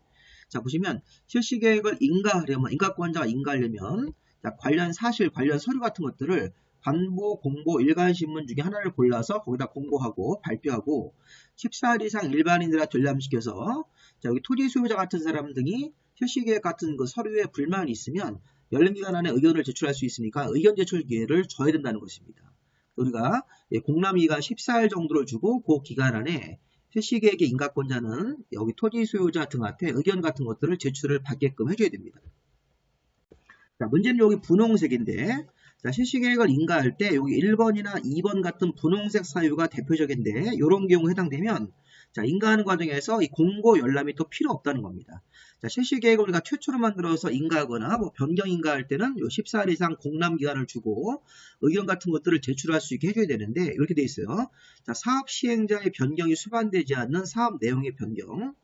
Speaker 1: 자, 보시면 실시계획을 인가하려면 인가권자가 인가하려면 자, 관련 사실, 관련 서류 같은 것들을 관보, 공보, 일간신문 중에 하나를 골라서 거기다 공고하고 발표하고 14일 이상 일반인들한테 전람시켜서 자, 여기 토지 소유자 같은 사람 등이 실시계획 같은 그 서류에 불만이 있으면 열린 기간 안에 의견을 제출할 수 있으니까 의견 제출 기회를 줘야 된다는 것입니다. 우리가 공람기간 14일 정도를 주고 그 기간 안에 실시계획의 인가권자는 여기 토지 소유자 등한테 의견 같은 것들을 제출을 받게끔 해줘야 됩니다. 자, 문제는 여기 분홍색인데 자, 실시계획을 인가할 때 여기 1번이나 2번 같은 분홍색 사유가 대표적인데 이런 경우 해당되면 자, 인가하는 과정에서 이 공고 열람이 또 필요 없다는 겁니다. 자, 실시계획을 우리가 최초로 만들어서 인가하거나 뭐 변경 인가할 때는 요 14일 이상 공람 기간을 주고 의견 같은 것들을 제출할 수 있게 해줘야 되는데 이렇게 돼 있어요. 자, 사업 시행자의 변경이 수반되지 않는 사업 내용의 변경.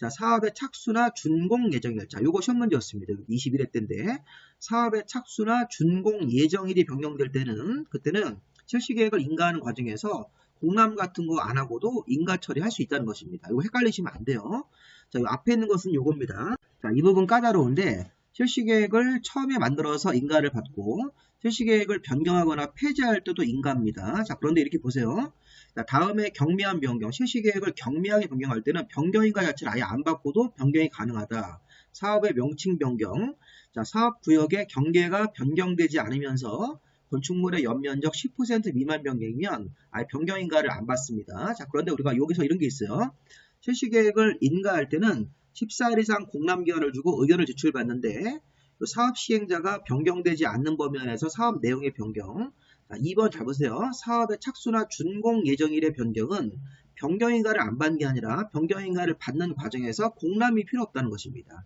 Speaker 1: 자, 사업의 착수나 준공 예정 날짜. 요거 시험 문제였습니다. 21회 때인데 사업의 착수나 준공 예정일이 변경될 때는 그때는 실시계획을 인가하는 과정에서 공람 같은 거 안 하고도 인가 처리할 수 있다는 것입니다. 이거 헷갈리시면 안 돼요. 자, 이 앞에 있는 것은 요겁니다. 자, 이 부분 까다로운데 실시계획을 처음에 만들어서 인가를 받고 실시계획을 변경하거나 폐지할 때도 인가입니다. 자, 그런데 이렇게 보세요. 자, 다음에 경미한 변경, 실시계획을 경미하게 변경할 때는 변경인가 자체를 아예 안 받고도 변경이 가능하다. 사업의 명칭 변경, 자, 사업구역의 경계가 변경되지 않으면서 건축물의 연면적 10% 미만 변경이면 아예 변경인가를 안 받습니다. 자, 그런데 우리가 여기서 이런 게 있어요. 실시계획을 인가할 때는 14일 이상 공람기간을 주고 의견을 제출받는데 사업 시행자가 변경되지 않는 범위 안에서 사업 내용의 변경. 자, 2번 잘 보세요. 사업의 착수나 준공 예정일의 변경은 변경인가를 안 받는 게 아니라 변경인가를 받는 과정에서 공람이 필요 없다는 것입니다.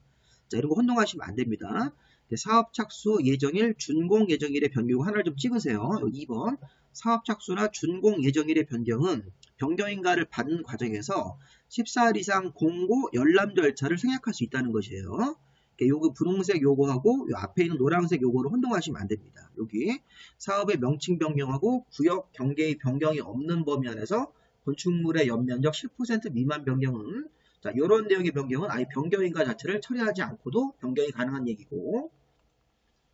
Speaker 1: 자, 이런 거 혼동하시면 안 됩니다. 사업 착수 예정일, 준공 예정일의 변경 하나를 좀 찍으세요. 2번 사업 착수나 준공 예정일의 변경은 변경인가를 받는 과정에서 14일 이상 공고 열람 절차를 생략할 수 있다는 것이에요. 요거 분홍색 요거하고 요 앞에 있는 노란색 요거를 혼동하시면 안 됩니다. 여기 사업의 명칭 변경하고 구역 경계의 변경이 없는 범위 안에서 건축물의 연면적 10% 미만 변경은 자, 이런 내용의 변경은 아예 변경인가 자체를 처리하지 않고도 변경이 가능한 얘기고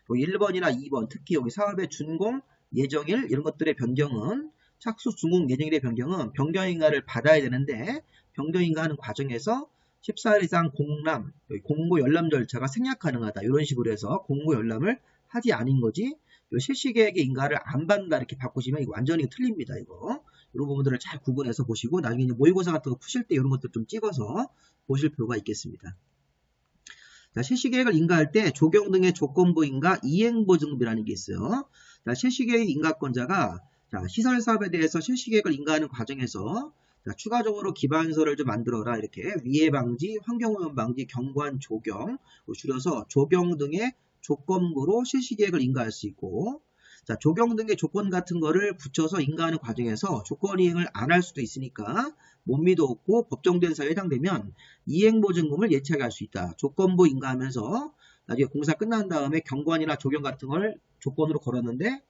Speaker 1: 1번이나 2번 특히 여기 사업의 준공 예정일 이런 것들의 변경은 착수 준공 예정일의 변경은 변경인가를 받아야 되는데 변경인가하는 과정에서 14일 이상 공람, 공고 열람 절차가 생략 가능하다. 이런 식으로 해서 공고 열람을 하지 않은 거지 실시계획의 인가를 안 받는다 이렇게 바꾸시면 이거 완전히 틀립니다. 이거 이런 부분들을 잘 구분해서 보시고 나중에 모의고사 같은 거 푸실 때 이런 것들 좀 찍어서 보실 필요가 있겠습니다. 자, 실시계획을 인가할 때 조경 등의 조건부 인가 이행보증금이라는 게 있어요. 자, 실시계획 인가권자가 자, 시설사업에 대해서 실시계획을 인가하는 과정에서 자, 추가적으로 기반서를 좀 만들어라. 이렇게 위해 방지, 환경오염 방지, 경관, 조경, 줄여서 조경 등의 조건부로 실시계획을 인가할 수 있고 자, 조경 등의 조건 같은 거를 붙여서 인가하는 과정에서 조건 이행을 안 할 수도 있으니까 못미도 없고 법정된 사유에 해당되면 이행보증금을 예치하게 할 수 있다. 조건부 인가하면서 나중에 공사 끝난 다음에 경관이나 조경 같은 걸 조건으로 걸었는데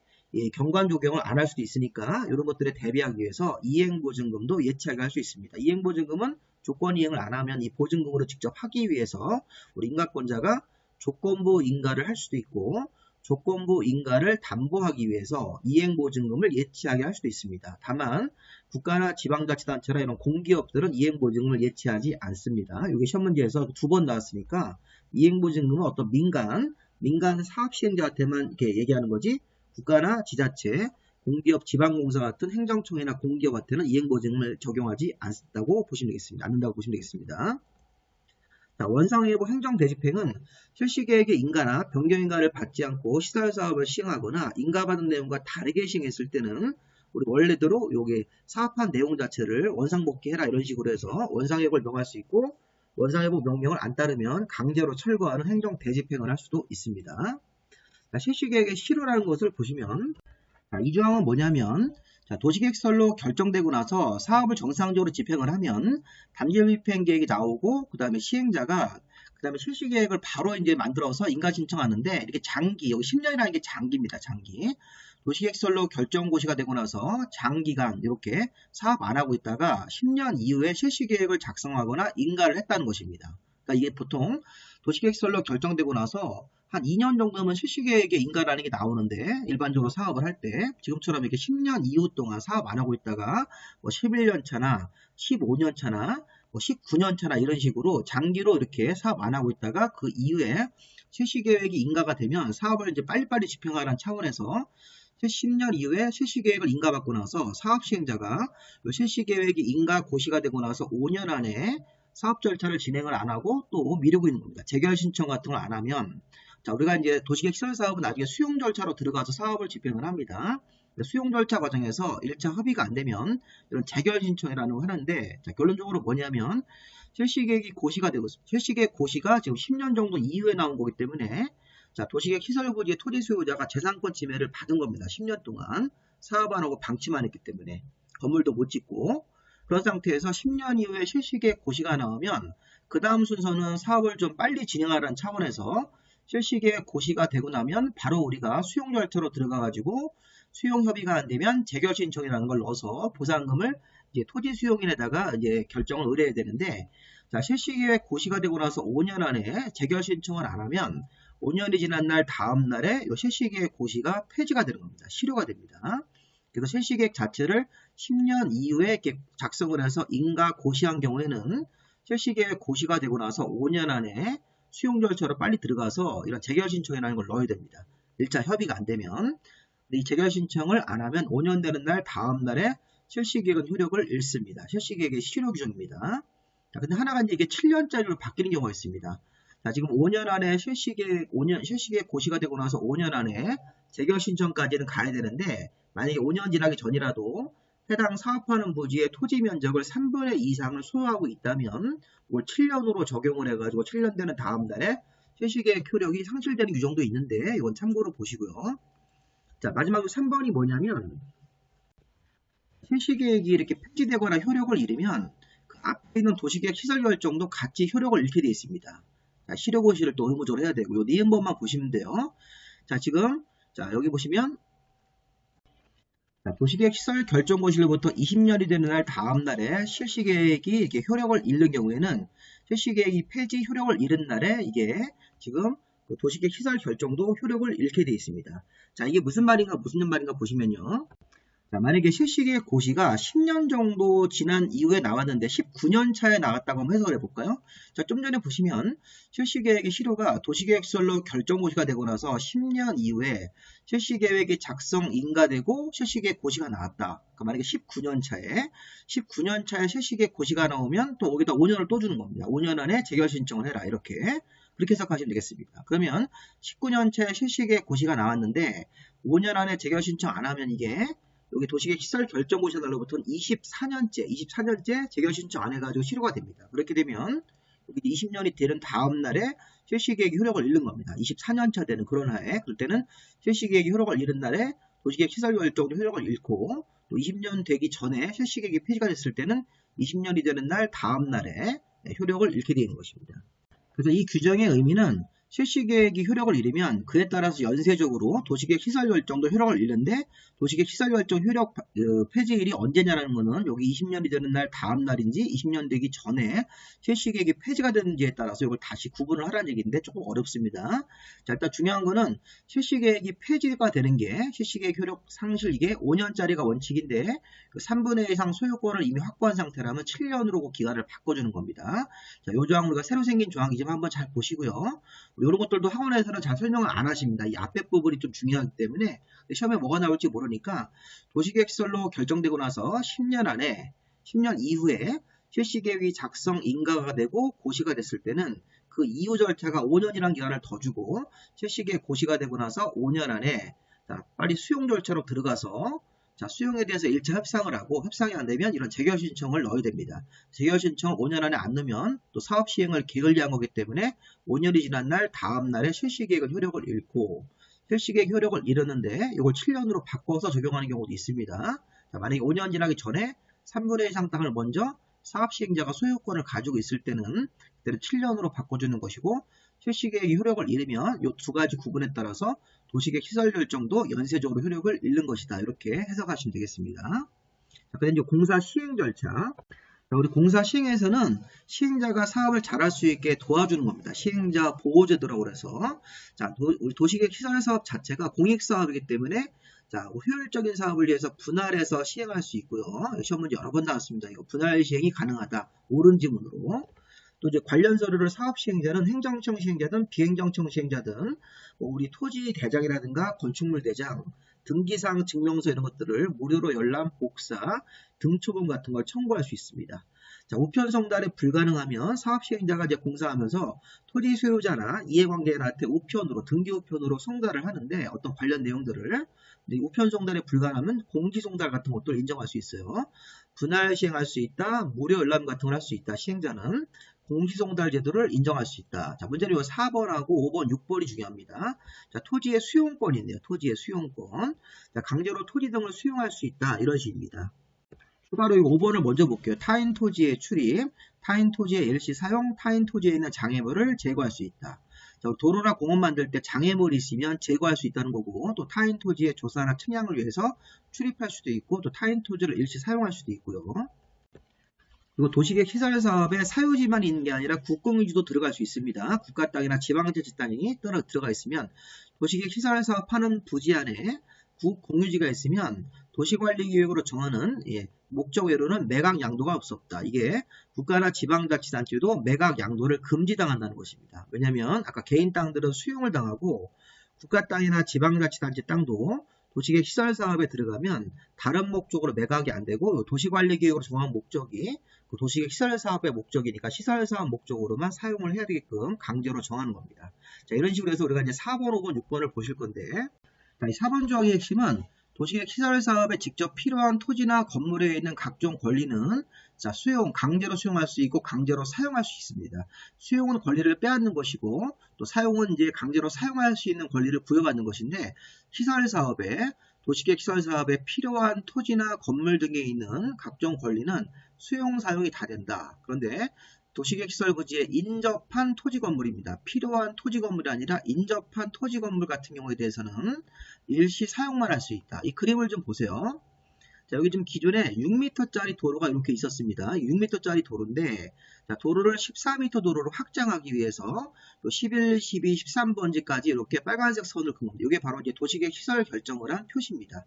Speaker 1: 경관 조경을 안 할 수도 있으니까 이런 것들에 대비하기 위해서 이행보증금도 예치하게 할 수 있습니다. 이행보증금은 조건 이행을 안 하면 이 보증금으로 직접 하기 위해서 우리 인가권자가 조건부 인가를 할 수도 있고 조건부 인가를 담보하기 위해서 이행보증금을 예치하게 할 수도 있습니다. 다만 국가나 지방자치단체나 이런 공기업들은 이행보증금을 예치하지 않습니다. 이게 시험 문제에서 2번 나왔으니까 이행보증금은 어떤 민간 사업시행자한테만 이렇게 얘기하는 거지 국가나 지자체, 공기업, 지방공사 같은 행정청이나 공기업한테는 이행보증금을 적용하지 않는다고 보시면 되겠습니다. 자, 원상회복 행정대집행은 실시계획의 인가나 변경인가를 받지 않고 시설사업을 시행하거나 인가받은 내용과 다르게 시행했을 때는 우리 원래대로 요게 사업한 내용 자체를 원상복귀해라 이런 식으로 해서 원상회복을 명할 수 있고 원상회복 명령을 안 따르면 강제로 철거하는 행정대집행을 할 수도 있습니다. 자, 실시계획의 실효라는 것을 보시면 자, 이 조항은 뭐냐면 자, 도시계획설로 결정되고 나서 사업을 정상적으로 집행을 하면 단계집행 계획이 나오고 그 다음에 시행자가 그 다음에 실시계획을 바로 이제 만들어서 인가 신청하는데 이렇게 장기 여기 10년이라는 게 장기입니다. 장기 도시계획설로 결정고시가 되고 나서 장기간 이렇게 사업 안 하고 있다가 10년 이후에 실시계획을 작성하거나 인가를 했다는 것입니다. 그러니까 이게 보통 도시계획설로 결정되고 나서 한 2년 정도면 실시계획에 인가라는 게 나오는데 일반적으로 사업을 할 때 지금처럼 이렇게 10년 이후 동안 사업 안 하고 있다가 뭐 11년 차나 15년 차나 뭐 19년 차나 이런 식으로 장기로 이렇게 사업 안 하고 있다가 그 이후에 실시계획이 인가가 되면 사업을 이제 빨리빨리 집행하라는 차원에서 10년 이후에 실시계획을 인가받고 나서 사업시행자가 실시계획이 인가 고시가 되고 나서 5년 안에 사업 절차를 진행을 안 하고 또 미루고 있는 겁니다. 재결 신청 같은 걸 안 하면 자, 우리가 이제 도시계획 시설 사업은 나중에 수용 절차로 들어가서 사업을 집행을 합니다. 수용 절차 과정에서 1차 협의가 안 되면 이런 재결 신청이라는 걸 하는데 자, 결론적으로 뭐냐면 실시계획이 고시가 되고 실시계획 고시가 지금 10년 정도 이후에 나온 거기 때문에 자, 도시계획 시설부지의 토지 소유자가 재산권 침해를 받은 겁니다. 10년 동안 사업 안 하고 방치만 했기 때문에 건물도 못 짓고 그런 상태에서 10년 이후에 실시계획 고시가 나오면 그 다음 순서는 사업을 좀 빨리 진행하라는 차원에서 실시계획 고시가 되고 나면 바로 우리가 수용 절차로 들어가 가지고 수용 협의가 안 되면 재결 신청이라는 걸 넣어서 보상금을 이제 토지 수용인에다가 이제 결정을 의뢰해야 되는데 자, 실시계획 고시가 되고 나서 5년 안에 재결 신청을 안 하면 5년이 지난 날 다음 날에 이 실시계획 고시가 폐지가 되는 겁니다. 실효가 됩니다. 그래서 실시계획 자체를 10년 이후에 이렇게 작성을 해서 인가 고시한 경우에는 실시계획 고시가 되고 나서 5년 안에 수용 절차로 빨리 들어가서 이런 재결 신청이라는 걸 넣어야 됩니다. 1차 협의가 안 되면 이 재결 신청을 안 하면 5년 되는 날 다음 날에 실시계획은 효력을 잃습니다. 실시계획의 실효 규정입니다. 자, 근데 하나가 이제 이게 7년짜리로 바뀌는 경우가 있습니다. 자, 지금 5년 안에 실시계획 고시가 되고 나서 5년 안에 재결 신청까지는 가야 되는데 만약에 5년 지나기 전이라도 해당 사업하는 부지의 토지 면적을 3분의 2 이상을 소유하고 있다면 이걸 7년으로 적용을 해가지고 7년 되는 다음 달에 실시계획 효력이 상실되는 규정도 있는데 이건 참고로 보시고요. 자, 마지막으로 3번이 뭐냐면 실시계획이 이렇게 폐지되거나 효력을 잃으면 그 앞에 있는 도시계획 시설결정도 같이 효력을 잃게 되어 있습니다. 자, 실효고시를 또 의무적으로 해야 되고 요 니은번만 보시면 돼요. 자, 지금 자 여기 보시면 자, 도시계획 시설 결정고시로부터 20년이 되는 날 다음 날에 실시계획이 이렇게 효력을 잃는 경우에는 실시계획이 폐지 효력을 잃은 날에 이게 지금 그 도시계획 시설 결정도 효력을 잃게 되어 있습니다. 자, 이게 무슨 말인가 보시면요. 자, 만약에 실시계획 고시가 10년 정도 지난 이후에 나왔는데 19년 차에 나왔다고 한번 해석을 해볼까요? 자, 좀 전에 보시면 실시계획의 실효가 도시계획시설로 결정고시가 되고 나서 10년 이후에 실시계획이 작성 인가되고 실시계획 고시가 나왔다. 그러니까 만약에 19년 차에 실시계획 고시가 나오면 또 거기다 5년을 또 주는 겁니다. 5년 안에 재결 신청을 해라. 그렇게 해석하시면 되겠습니다. 그러면 19년 차에 실시계획 고시가 나왔는데 5년 안에 재결 신청 안 하면 이게 여기 도시계획 시설 결정고시가 달라붙은 24년째 재결 신청 안 해가지고 실효가 됩니다. 그렇게 되면 여기 20년이 되는 다음 날에 실시계획이 효력을 잃는 겁니다. 24년차 되는 그런 해에 그럴 때는 실시계획이 효력을 잃은 날에 도시계획 시설 결정도 효력을 잃고 또 20년 되기 전에 실시계획이 폐지가 됐을 때는 20년이 되는 날 다음 날에 효력을 잃게 되는 것입니다. 그래서 이 규정의 의미는 실시계획이 효력을 잃으면 그에 따라서 연쇄적으로 도시계획 시설 결정도 효력을 잃는데 도시계획 시설 결정 효력 폐지일이 언제냐라는 거는 여기 20년이 되는 날 다음 날인지 20년 되기 전에 실시계획이 폐지가 되는지에 따라서 이걸 다시 구분을 하라는 얘기인데 조금 어렵습니다. 자, 일단 중요한 거는 실시계획이 폐지가 되는 게 실시계획 효력 상실 이게 5년짜리가 원칙인데 그 3분의 1 이상 소유권을 이미 확보한 상태라면 7년으로 그 기간을 바꿔주는 겁니다. 자, 이 조항 우리가 새로 생긴 조항이지만 한번 잘 보시고요. 이런 것들도 학원에서는 잘 설명을 안 하십니다. 이 앞에 부분이 좀 중요하기 때문에 시험에 뭐가 나올지 모르니까 도시계획시설로 결정되고 나서 10년 이후에 실시계획이 작성 인가가 되고 고시가 됐을 때는 그 이후 절차가 5년이라는 기간을 더 주고 실시계획 고시가 되고 나서 5년 안에 자, 빨리 수용 절차로 들어가서 자, 수용에 대해서 1차 협상을 하고 협상이 안 되면 이런 재결 신청을 넣어야 됩니다. 재결 신청을 5년 안에 안 넣으면 또 사업 시행을 게을리한 거기 때문에 5년이 지난 날 다음 날에 실시계획은 효력을 잃고 실시계획 효력을 잃었는데 이걸 7년으로 바꿔서 적용하는 경우도 있습니다. 자, 만약에 5년 지나기 전에 3분의 1 이상 땅을 먼저 사업 시행자가 소유권을 가지고 있을 때는 그때는 7년으로 바꿔주는 것이고 실시계획이 효력을 잃으면 이 두 가지 구분에 따라서 도시계획 시설 결정도 연쇄적으로 효력을 잃는 것이다. 이렇게 해석하시면 되겠습니다. 자, 그다음 이제 공사 시행 절차. 자, 우리 공사 시행에서는 시행자가 사업을 잘할 수 있게 도와주는 겁니다. 시행자 보호제도라고 그래서 자, 우리 도시계획 시설 사업 자체가 공익 사업이기 때문에 자, 효율적인 사업을 위해서 분할해서 시행할 수 있고요. 시험 문제 여러 번 나왔습니다. 이거 분할 시행이 가능하다. 옳은 지문으로. 또 이제 관련 서류를 사업 시행자는 행정청 시행자든 비행정청 시행자든 뭐 우리 토지 대장이라든가 건축물 대장, 등기상 증명서 이런 것들을 무료로 열람, 복사, 등초본 같은 걸 청구할 수 있습니다. 자, 우편 송달이 불가능하면 사업 시행자가 이제 공사하면서 토지 소유자나 이해관계인한테 우편으로 등기 우편으로 송달을 하는데 어떤 관련 내용들을 우편 송달이 불가능하면 공지 송달 같은 것도 인정할 수 있어요. 분할 시행할 수 있다, 무료 열람 같은 걸 할 수 있다. 시행자는 공시송달 제도를 인정할 수 있다. 자, 문제는 4번하고 5번, 6번이 중요합니다. 자, 토지의 수용권이 있네요. 토지의 수용권. 자, 강제로 토지 등을 수용할 수 있다. 이런 식입니다. 추가로 5번을 먼저 볼게요. 타인 토지의 출입, 타인 토지의 일시 사용, 타인 토지에 있는 장애물을 제거할 수 있다. 자, 도로나 공원 만들 때 장애물이 있으면 제거할 수 있다는 거고 또 타인 토지의 조사나 측량을 위해서 출입할 수도 있고 또 타인 토지를 일시 사용할 수도 있고요. 그리고 도시계획 시설 사업에 사유지만 있는 게 아니라 국공유지도 들어갈 수 있습니다. 국가 땅이나 지방자치 땅이 들어가 있으면 도시계획 시설 사업하는 부지 안에 국공유지가 있으면 도시관리계획으로 정하는 목적 외로는 매각 양도가 없었다. 이게 국가나 지방자치단체도 매각 양도를 금지당한다는 것입니다. 왜냐하면 아까 개인 땅들은 수용을 당하고 국가 땅이나 지방자치단체 땅도 도시계획 시설 사업에 들어가면 다른 목적으로 매각이 안 되고 도시관리계획으로 정한 목적이 그 도시계획 시설 사업의 목적이니까 시설 사업 목적으로만 사용을 해야 되게끔 강제로 정하는 겁니다. 자, 이런 식으로 해서 우리가 이제 4번, 5번, 6번을 보실 건데 자, 이 4번 조항의 핵심은 도시계획 시설 사업에 직접 필요한 토지나 건물에 있는 각종 권리는 자, 강제로 수용할 수 있고 강제로 사용할 수 있습니다. 수용은 권리를 빼앗는 것이고 또 사용은 이제 강제로 사용할 수 있는 권리를 부여받는 것인데 시설 사업에 도시계획 시설 사업에 필요한 토지나 건물 등에 있는 각종 권리는 수용 사용이 다 된다. 그런데 도시계획 시설 부지에 인접한 토지 건물입니다. 필요한 토지 건물이 아니라 인접한 토지 건물 같은 경우에 대해서는 일시 사용만 할 수 있다. 이 그림을 좀 보세요. 자, 자, 여기 지금 기존에 6m짜리 도로가 이렇게 있었습니다. 6m짜리 도로인데, 자, 도로를 14m 도로로 확장하기 위해서 11, 12, 13번지까지 이렇게 빨간색 선을 그은 겁니다. 이게 바로 이제 도시계획 시설 결정을 한 표시입니다.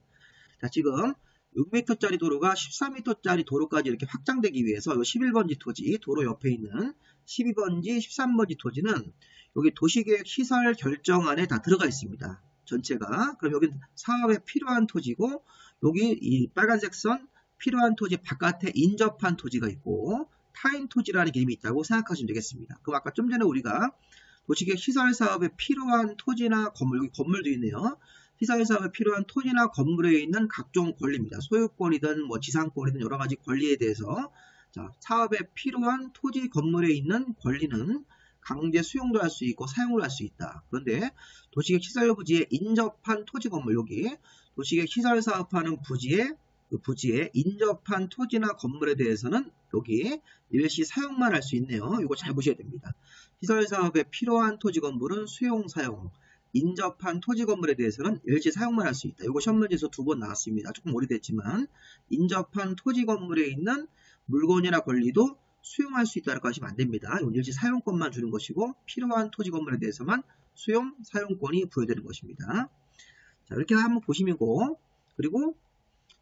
Speaker 1: 자, 지금 6m짜리 도로가 14m짜리 도로까지 이렇게 확장되기 위해서 이 11번지 토지, 도로 옆에 있는 12번지, 13번지 토지는 여기 도시계획 시설 결정안에 다 들어가 있습니다. 전체가. 그럼 여기 사업에 필요한 토지고, 여기 이 빨간색 선 필요한 토지 바깥에 인접한 토지가 있고 타인 토지라는 개념이 있다고 생각하시면 되겠습니다. 그럼 아까 좀 전에 우리가 도시계획 시설 사업에 필요한 토지나 건물, 여기 건물도 있네요. 시설 사업에 필요한 토지나 건물에 있는 각종 권리입니다. 소유권이든 뭐 지상권이든 여러 가지 권리에 대해서, 자, 사업에 필요한 토지 건물에 있는 권리는 강제 수용도 할 수 있고 사용을 할 수 있다. 그런데 도시계획 시설 부지에 인접한 토지 건물, 여기 도시계획 시설 사업하는 부지에 인접한 토지나 건물에 대해서는 여기 일시 사용만 할 수 있네요. 이거 잘 보셔야 됩니다. 시설 사업에 필요한 토지 건물은 수용 사용, 인접한 토지 건물에 대해서는 일시 사용만 할 수 있다. 이거 시험 문제에서 2번 나왔습니다. 조금 오래됐지만 인접한 토지 건물에 있는 물건이나 권리도 수용할 수 있다고 하시면 안 됩니다. 이건 일시 사용권만 주는 것이고 필요한 토지 건물에 대해서만 수용, 사용권이 부여되는 것입니다. 자, 이렇게 한번 보시고, 그리고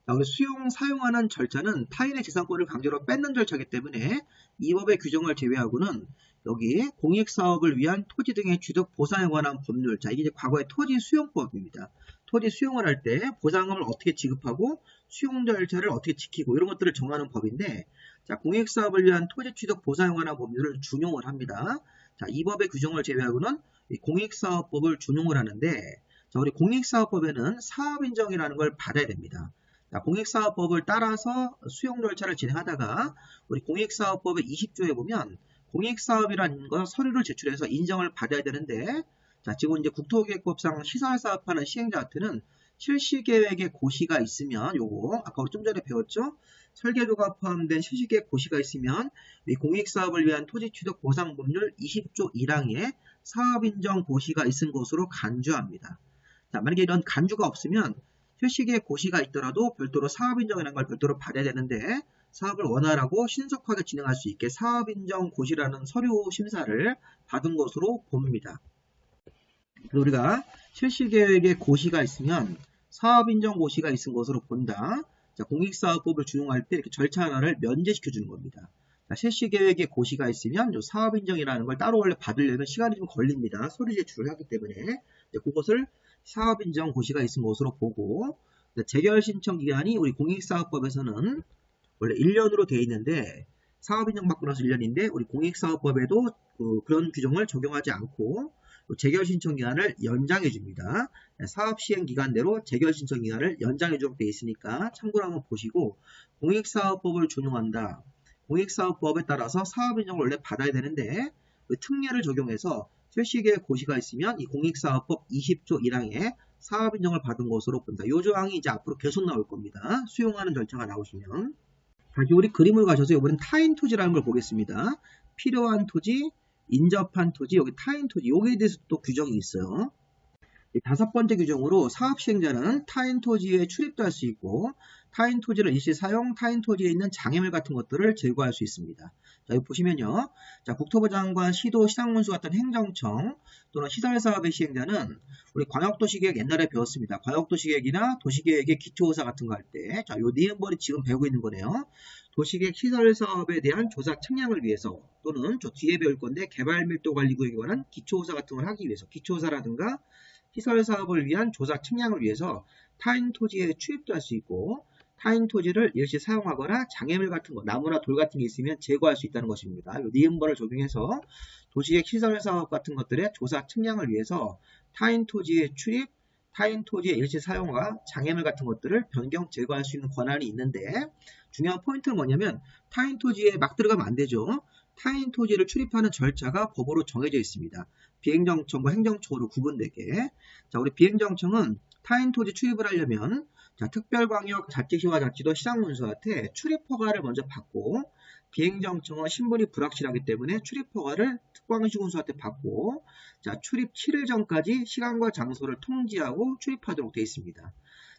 Speaker 1: 여기 수용, 사용하는 절차는 타인의 재산권을 강제로 뺏는 절차이기 때문에 이 법의 규정을 제외하고는 여기 공익사업을 위한 토지 등의 취득 보상에 관한 법률, 자, 이게 이제 과거의 토지 수용법입니다. 토지 수용을 할 때 보상금을 어떻게 지급하고 수용 절차를 어떻게 지키고 이런 것들을 정하는 법인데, 자, 공익사업을 위한 토지 취득 보상에 관한 법률을 준용을 합니다. 자, 이 법의 규정을 제외하고는 이 공익사업법을 준용을 하는데, 자, 우리 공익사업법에는 사업인정이라는 걸 받아야 됩니다. 자, 공익사업법을 따라서 수용 절차를 진행하다가 우리 공익사업법의 20조에 보면 공익사업이라는 거 서류를 제출해서 인정을 받아야 되는데, 자, 지금 이제 국토계획법상 시설사업하는 시행자한테는 실시계획의 고시가 있으면, 요거 아까 우리 좀 전에 배웠죠? 설계도가 포함된 실시계획 고시가 있으면 이 공익사업을 위한 토지취득 보상법률 20조 1항에 사업인정 고시가 있은 것으로 간주합니다. 자, 만약에 이런 간주가 없으면 실시계획 고시가 있더라도 별도로 사업인정이라는 걸 별도로 받아야 되는데, 사업을 원활하고 신속하게 진행할 수 있게 사업인정 고시라는 서류 심사를 받은 것으로 봅니다. 그래서 우리가 실시계획에 고시가 있으면 사업인정 고시가 있은 것으로 본다. 자, 공익사업법을 준용할 때 이렇게 절차 하나를 면제시켜 주는 겁니다. 자, 실시계획에 고시가 있으면 요 사업인정이라는 걸 따로 원래 받으려면 시간이 좀 걸립니다. 서류 제출을 하기 때문에 그것을 사업인정 고시가 있은 것으로 보고, 재결 신청 기간이 우리 공익사업법에서는 원래 1년으로 되어 있는데 사업인정 받고 나서 1년인데 우리 공익사업법에도 그런 규정을 적용하지 않고 재결 신청 기간을 연장해 줍니다. 사업 시행 기간대로 재결 신청 기간을 연장해 주도록 되어 있으니까 참고로 한번 보시고, 공익사업법을 준용한다. 공익사업법에 따라서 사업인정을 원래 받아야 되는데 특례를 적용해서 실시계획 고시가 있으면 이 공익사업법 20조 1항에 사업인정을 받은 것으로 본다. 이 조항이 이제 앞으로 계속 나올 겁니다. 수용하는 절차가 나오시면. 다시 우리 그림을 가셔서 이번엔 타인 토지라는 걸 보겠습니다. 필요한 토지, 인접한 토지, 여기 타인 토지, 여기에 대해서 또 규정이 있어요. 5번째 규정으로 사업 시행자는 타인 토지에 출입도 할 수 있고, 타인 토지를 일시 사용, 타인 토지에 있는 장애물 같은 것들을 제거할 수 있습니다. 자, 여기 보시면요. 자, 국토부 장관, 시도, 시상문수 같은 행정청 또는 시설사업의 시행자는 우리 광역도시계획 옛날에 배웠습니다. 광역도시계획이나 도시계획의 기초조사 같은 거 할 때, 자, 요 니은벌이 지금 배우고 있는 거네요. 도시계획 시설사업에 대한 조사 측량을 위해서, 또는 저 뒤에 배울 건데 개발밀도관리구역에 관한 기초조사 같은 걸 하기 위해서, 기초조사라든가 시설사업을 위한 조사 측량을 위해서 타인 토지에 출입도 할 수 있고, 타인 토지를 일시 사용하거나 장애물 같은 거, 나무나 돌 같은 게 있으면 제거할 수 있다는 것입니다. 이 니은벌을 적용해서 도시계획 시설사업 같은 것들의 조사 측량을 위해서 타인 토지에 출입, 타인 토지의 일시 사용과 장애물 같은 것들을 변경 제거할 수 있는 권한이 있는데, 중요한 포인트는 뭐냐면 타인 토지에 막 들어가면 안 되죠. 타인 토지를 출입하는 절차가 법으로 정해져 있습니다. 비행정청과 행정청으로 구분되게. 자, 우리 비행정청은 타인 토지 출입을 하려면, 자, 특별광역 자치시와 자치도 시상문수한테 출입허가를 먼저 받고, 비행정청은 신분이 불확실하기 때문에 출입허가를 특광시군수한테 받고, 자, 출입 7일 전까지 시간과 장소를 통지하고 출입하도록 되어 있습니다.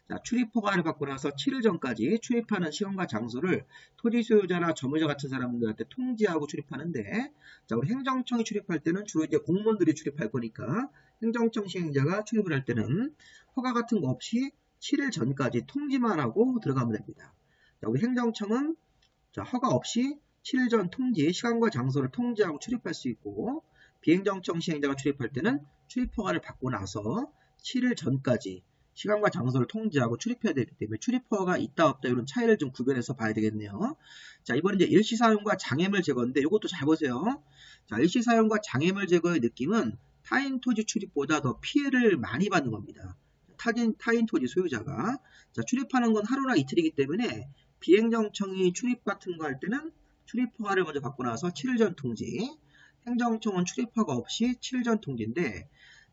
Speaker 1: 자, 출입 허가를 받고 나서 7일 전까지 출입하는 시간과 장소를 토지 소유자나 점유자 같은 사람들한테 통지하고 출입하는데, 자, 우리 행정청이 출입할 때는 주로 이제 공무원들이 출입할 거니까 행정청 시행자가 출입을 할 때는 허가 같은 거 없이 7일 전까지 통지만 하고 들어가면 됩니다. 자, 우리 행정청은 자, 허가 없이 7일 전 통지, 시간과 장소를 통지하고 출입할 수 있고, 비행정청 시행자가 출입할 때는 출입 허가를 받고 나서 7일 전까지 시간과 장소를 통지하고 출입해야 되기 때문에 출입 허가가 있다 없다 이런 차이를 좀 구별해서 봐야 되겠네요. 자, 이번에 이제 일시 사용과 장애물 제거인데 이것도 잘 보세요. 자, 일시 사용과 장애물 제거의 느낌은 타인 토지 출입보다 더 피해를 많이 받는 겁니다. 타인 토지 소유자가. 자, 출입하는 건 하루나 이틀이기 때문에 비행정청이 출입 같은 거 할 때는 출입 허가를 먼저 받고 나서 7일 전 통지, 행정청은 출입 허가 없이 7일 전 통지인데,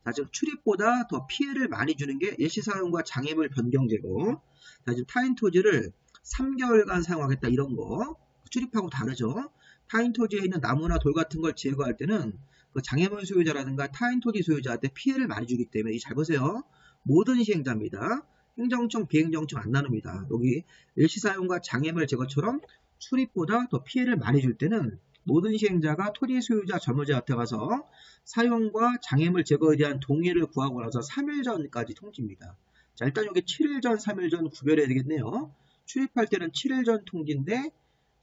Speaker 1: 자, 지금 출입보다 더 피해를 많이 주는 게 일시사용과 장애물 변경 제거. 자, 지금 타인 토지를 3개월간 사용하겠다 이런 거 출입하고 다르죠. 타인 토지에 있는 나무나 돌 같은 걸 제거할 때는 그 장애물 소유자라든가 타인 토지 소유자한테 피해를 많이 주기 때문에 잘 보세요. 모든 시행자입니다. 행정청, 비행정청 안 나눕니다. 여기 일시사용과 장애물 제거처럼 출입보다 더 피해를 많이 줄 때는 모든 시행자가 토지 소유자, 점유자한테 가서 사용과 장애물 제거에 대한 동의를 구하고 나서 3일 전까지 통지입니다. 자, 일단 여기 7일 전, 3일 전 구별해야 되겠네요. 출입할 때는 7일 전 통지인데,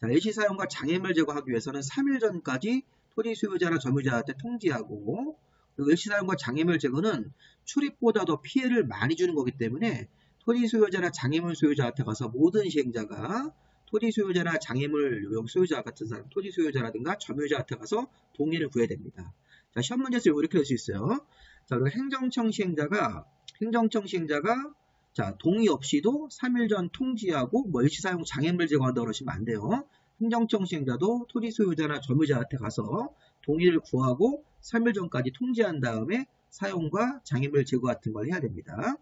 Speaker 1: 자, 일시 사용과 장애물 제거하기 위해서는 3일 전까지 토지 소유자나 점유자한테 통지하고, 그리고 일시 사용과 장애물 제거는 출입보다 더 피해를 많이 주는 거기 때문에 토지 소유자나 장애물 소유자한테 가서 모든 시행자가 토지 소유자나 장애물 소유자 같은 사람, 토지 소유자라든가 점유자한테 가서 동의를 구해야 됩니다. 자, 시험 문제에서 이렇게 될 수 있어요. 자, 그리고 행정청 시행자가 자, 동의 없이도 3일 전 통지하고 뭐 일시사용 장애물 제거한다고 그러시면 안 돼요. 행정청 시행자도 토지 소유자나 점유자한테 가서 동의를 구하고 3일 전까지 통지한 다음에 사용과 장애물 제거 같은 걸 해야 됩니다.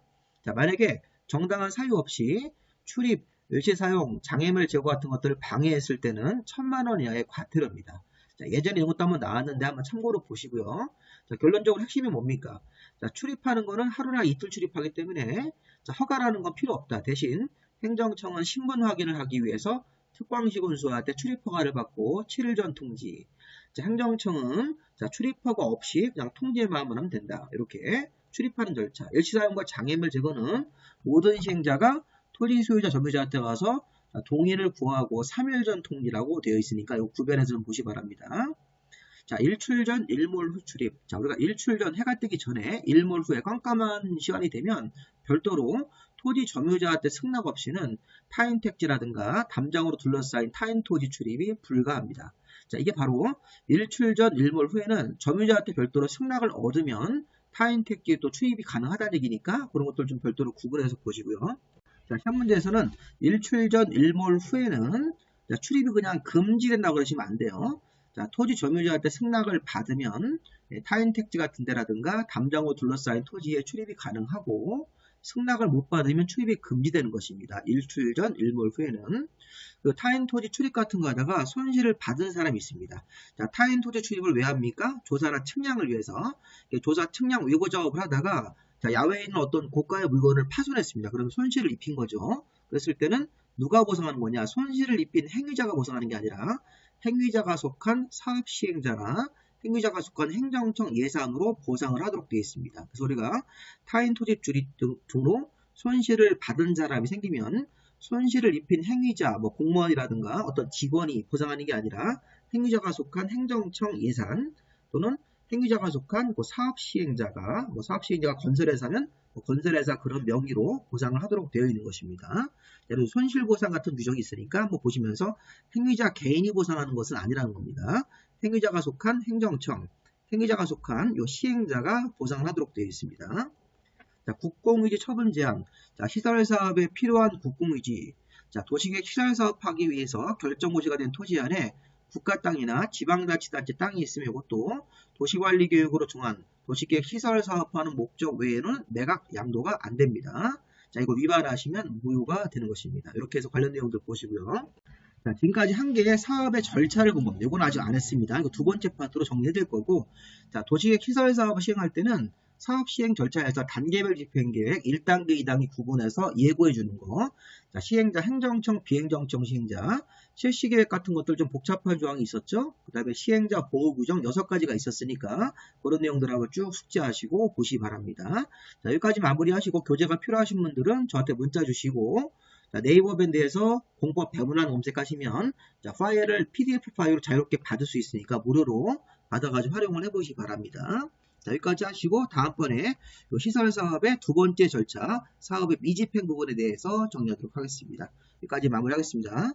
Speaker 1: 자, 만약에 정당한 사유 없이 출입, 일시사용, 장애물 제거 같은 것들을 방해했을 때는 1,000만 원 이하의 과태료입니다. 자, 예전에 이런 것도 한번 나왔는데 한번 참고로 보시고요. 자, 결론적으로 핵심이 뭡니까? 자, 출입하는 거는 하루나 이틀 출입하기 때문에 자, 허가라는 건 필요 없다. 대신 행정청은 신분 확인을 하기 위해서 특광시 군수한테 출입 허가를 받고 7일 전 통지. 자, 행정청은 자, 출입 허가 없이 그냥 통지만 하면 된다. 이렇게 출입하는 절차. 일시사용과 장애물 제거는 모든 시행자가 토지 소유자, 점유자한테 가서 동의를 구하고 3일 전 통지라고 되어 있으니까 이거 구별해서 좀 보시 바랍니다. 자, 일출 전, 일몰 후 출입. 자, 우리가 일출 전 해가 뜨기 전에 일몰 후에 깜깜한 시간이 되면 별도로 토지 점유자한테 승낙 없이는 타인 택지라든가 담장으로 둘러싸인 타인 토지 출입이 불가합니다. 자, 이게 바로 일출 전, 일몰 후에는 점유자한테 별도로 승낙을 얻으면 타인 택지에 또 출입이 가능하다는 얘기니까 그런 것들 좀 별도로 구분해서 보시고요. 자, 시험 문제에서는 일출 전, 일몰 후에는 자, 출입이 그냥 금지된다고 그러시면 안 돼요. 자, 토지 점유자한테 승낙을 받으면 타인 택지 같은 데라든가 담장으로 둘러싸인 토지에 출입이 가능하고 승낙을 못 받으면 출입이 금지되는 것입니다. 일출 전, 일몰 후에는. 그 타인 토지 출입 같은 거 하다가 손실을 받은 사람이 있습니다. 자, 타인 토지 출입을 왜 합니까? 조사나 측량을 위해서. 조사, 측량, 외고 작업을 하다가 자, 야외에 있는 어떤 고가의 물건을 파손했습니다. 그러면 손실을 입힌 거죠. 그랬을 때는 누가 보상하는 거냐? 손실을 입힌 행위자가 보상하는 게 아니라 행위자가 속한 사업시행자나 행위자가 속한 행정청 예산으로 보상을 하도록 되어 있습니다. 그래서 우리가 타인 토지 출입 등으로 손실을 받은 사람이 생기면 손실을 입힌 행위자, 뭐 공무원이라든가 어떤 직원이 보상하는 게 아니라 행위자가 속한 행정청 예산 또는 행위자가 속한 그 사업시행자가, 뭐 사업시행자가 건설회사면 뭐 건설회사 그런 명의로 보상을 하도록 되어 있는 것입니다. 예를 들어 손실보상 같은 규정이 있으니까 뭐 보시면서 행위자 개인이 보상하는 것은 아니라는 겁니다. 행위자가 속한 행정청, 행위자가 속한 요 시행자가 보상을 하도록 되어 있습니다. 자, 국공유지 처분 제한. 자, 시설사업에 필요한 국공유지. 자, 도시계획 시설사업하기 위해서 결정고지가 된 토지 안에 국가 땅이나 지방자치단체 땅이 있으면 이것도 도시관리계획으로 정한 도시계획 시설사업하는 목적 외에는 매각 양도가 안 됩니다. 자, 이거 위반하시면 무효가 되는 것입니다. 이렇게 해서 관련 내용들 보시고요. 자, 지금까지 한 개의 사업의 절차를 본 겁니다. 이건 아직 안 했습니다. 이거 두 번째 파트로 정리해 드릴 거고, 자, 도시계획 시설사업을 시행할 때는 사업 시행 절차에서 단계별 집행계획 1단계, 2단계 구분해서 예고해 주는 거. 자, 시행자, 행정청, 비행정청 시행자, 실시계획 같은 것들 좀 복잡한 조항이 있었죠. 그 다음에 시행자 보호 규정 6가지가 있었으니까 그런 내용들 한번 쭉 숙지하시고 보시기 바랍니다. 자, 여기까지 마무리하시고 교재가 필요하신 분들은 저한테 문자 주시고, 자, 네이버 밴드에서 공법 배문안 검색하시면 자, 파일을 PDF 파일로 자유롭게 받을 수 있으니까 무료로 받아가지고 활용을 해보시기 바랍니다. 자, 여기까지 하시고 다음번에 시설사업의 두 번째 절차, 사업의 미집행 부분에 대해서 정리하도록 하겠습니다. 여기까지 마무리하겠습니다.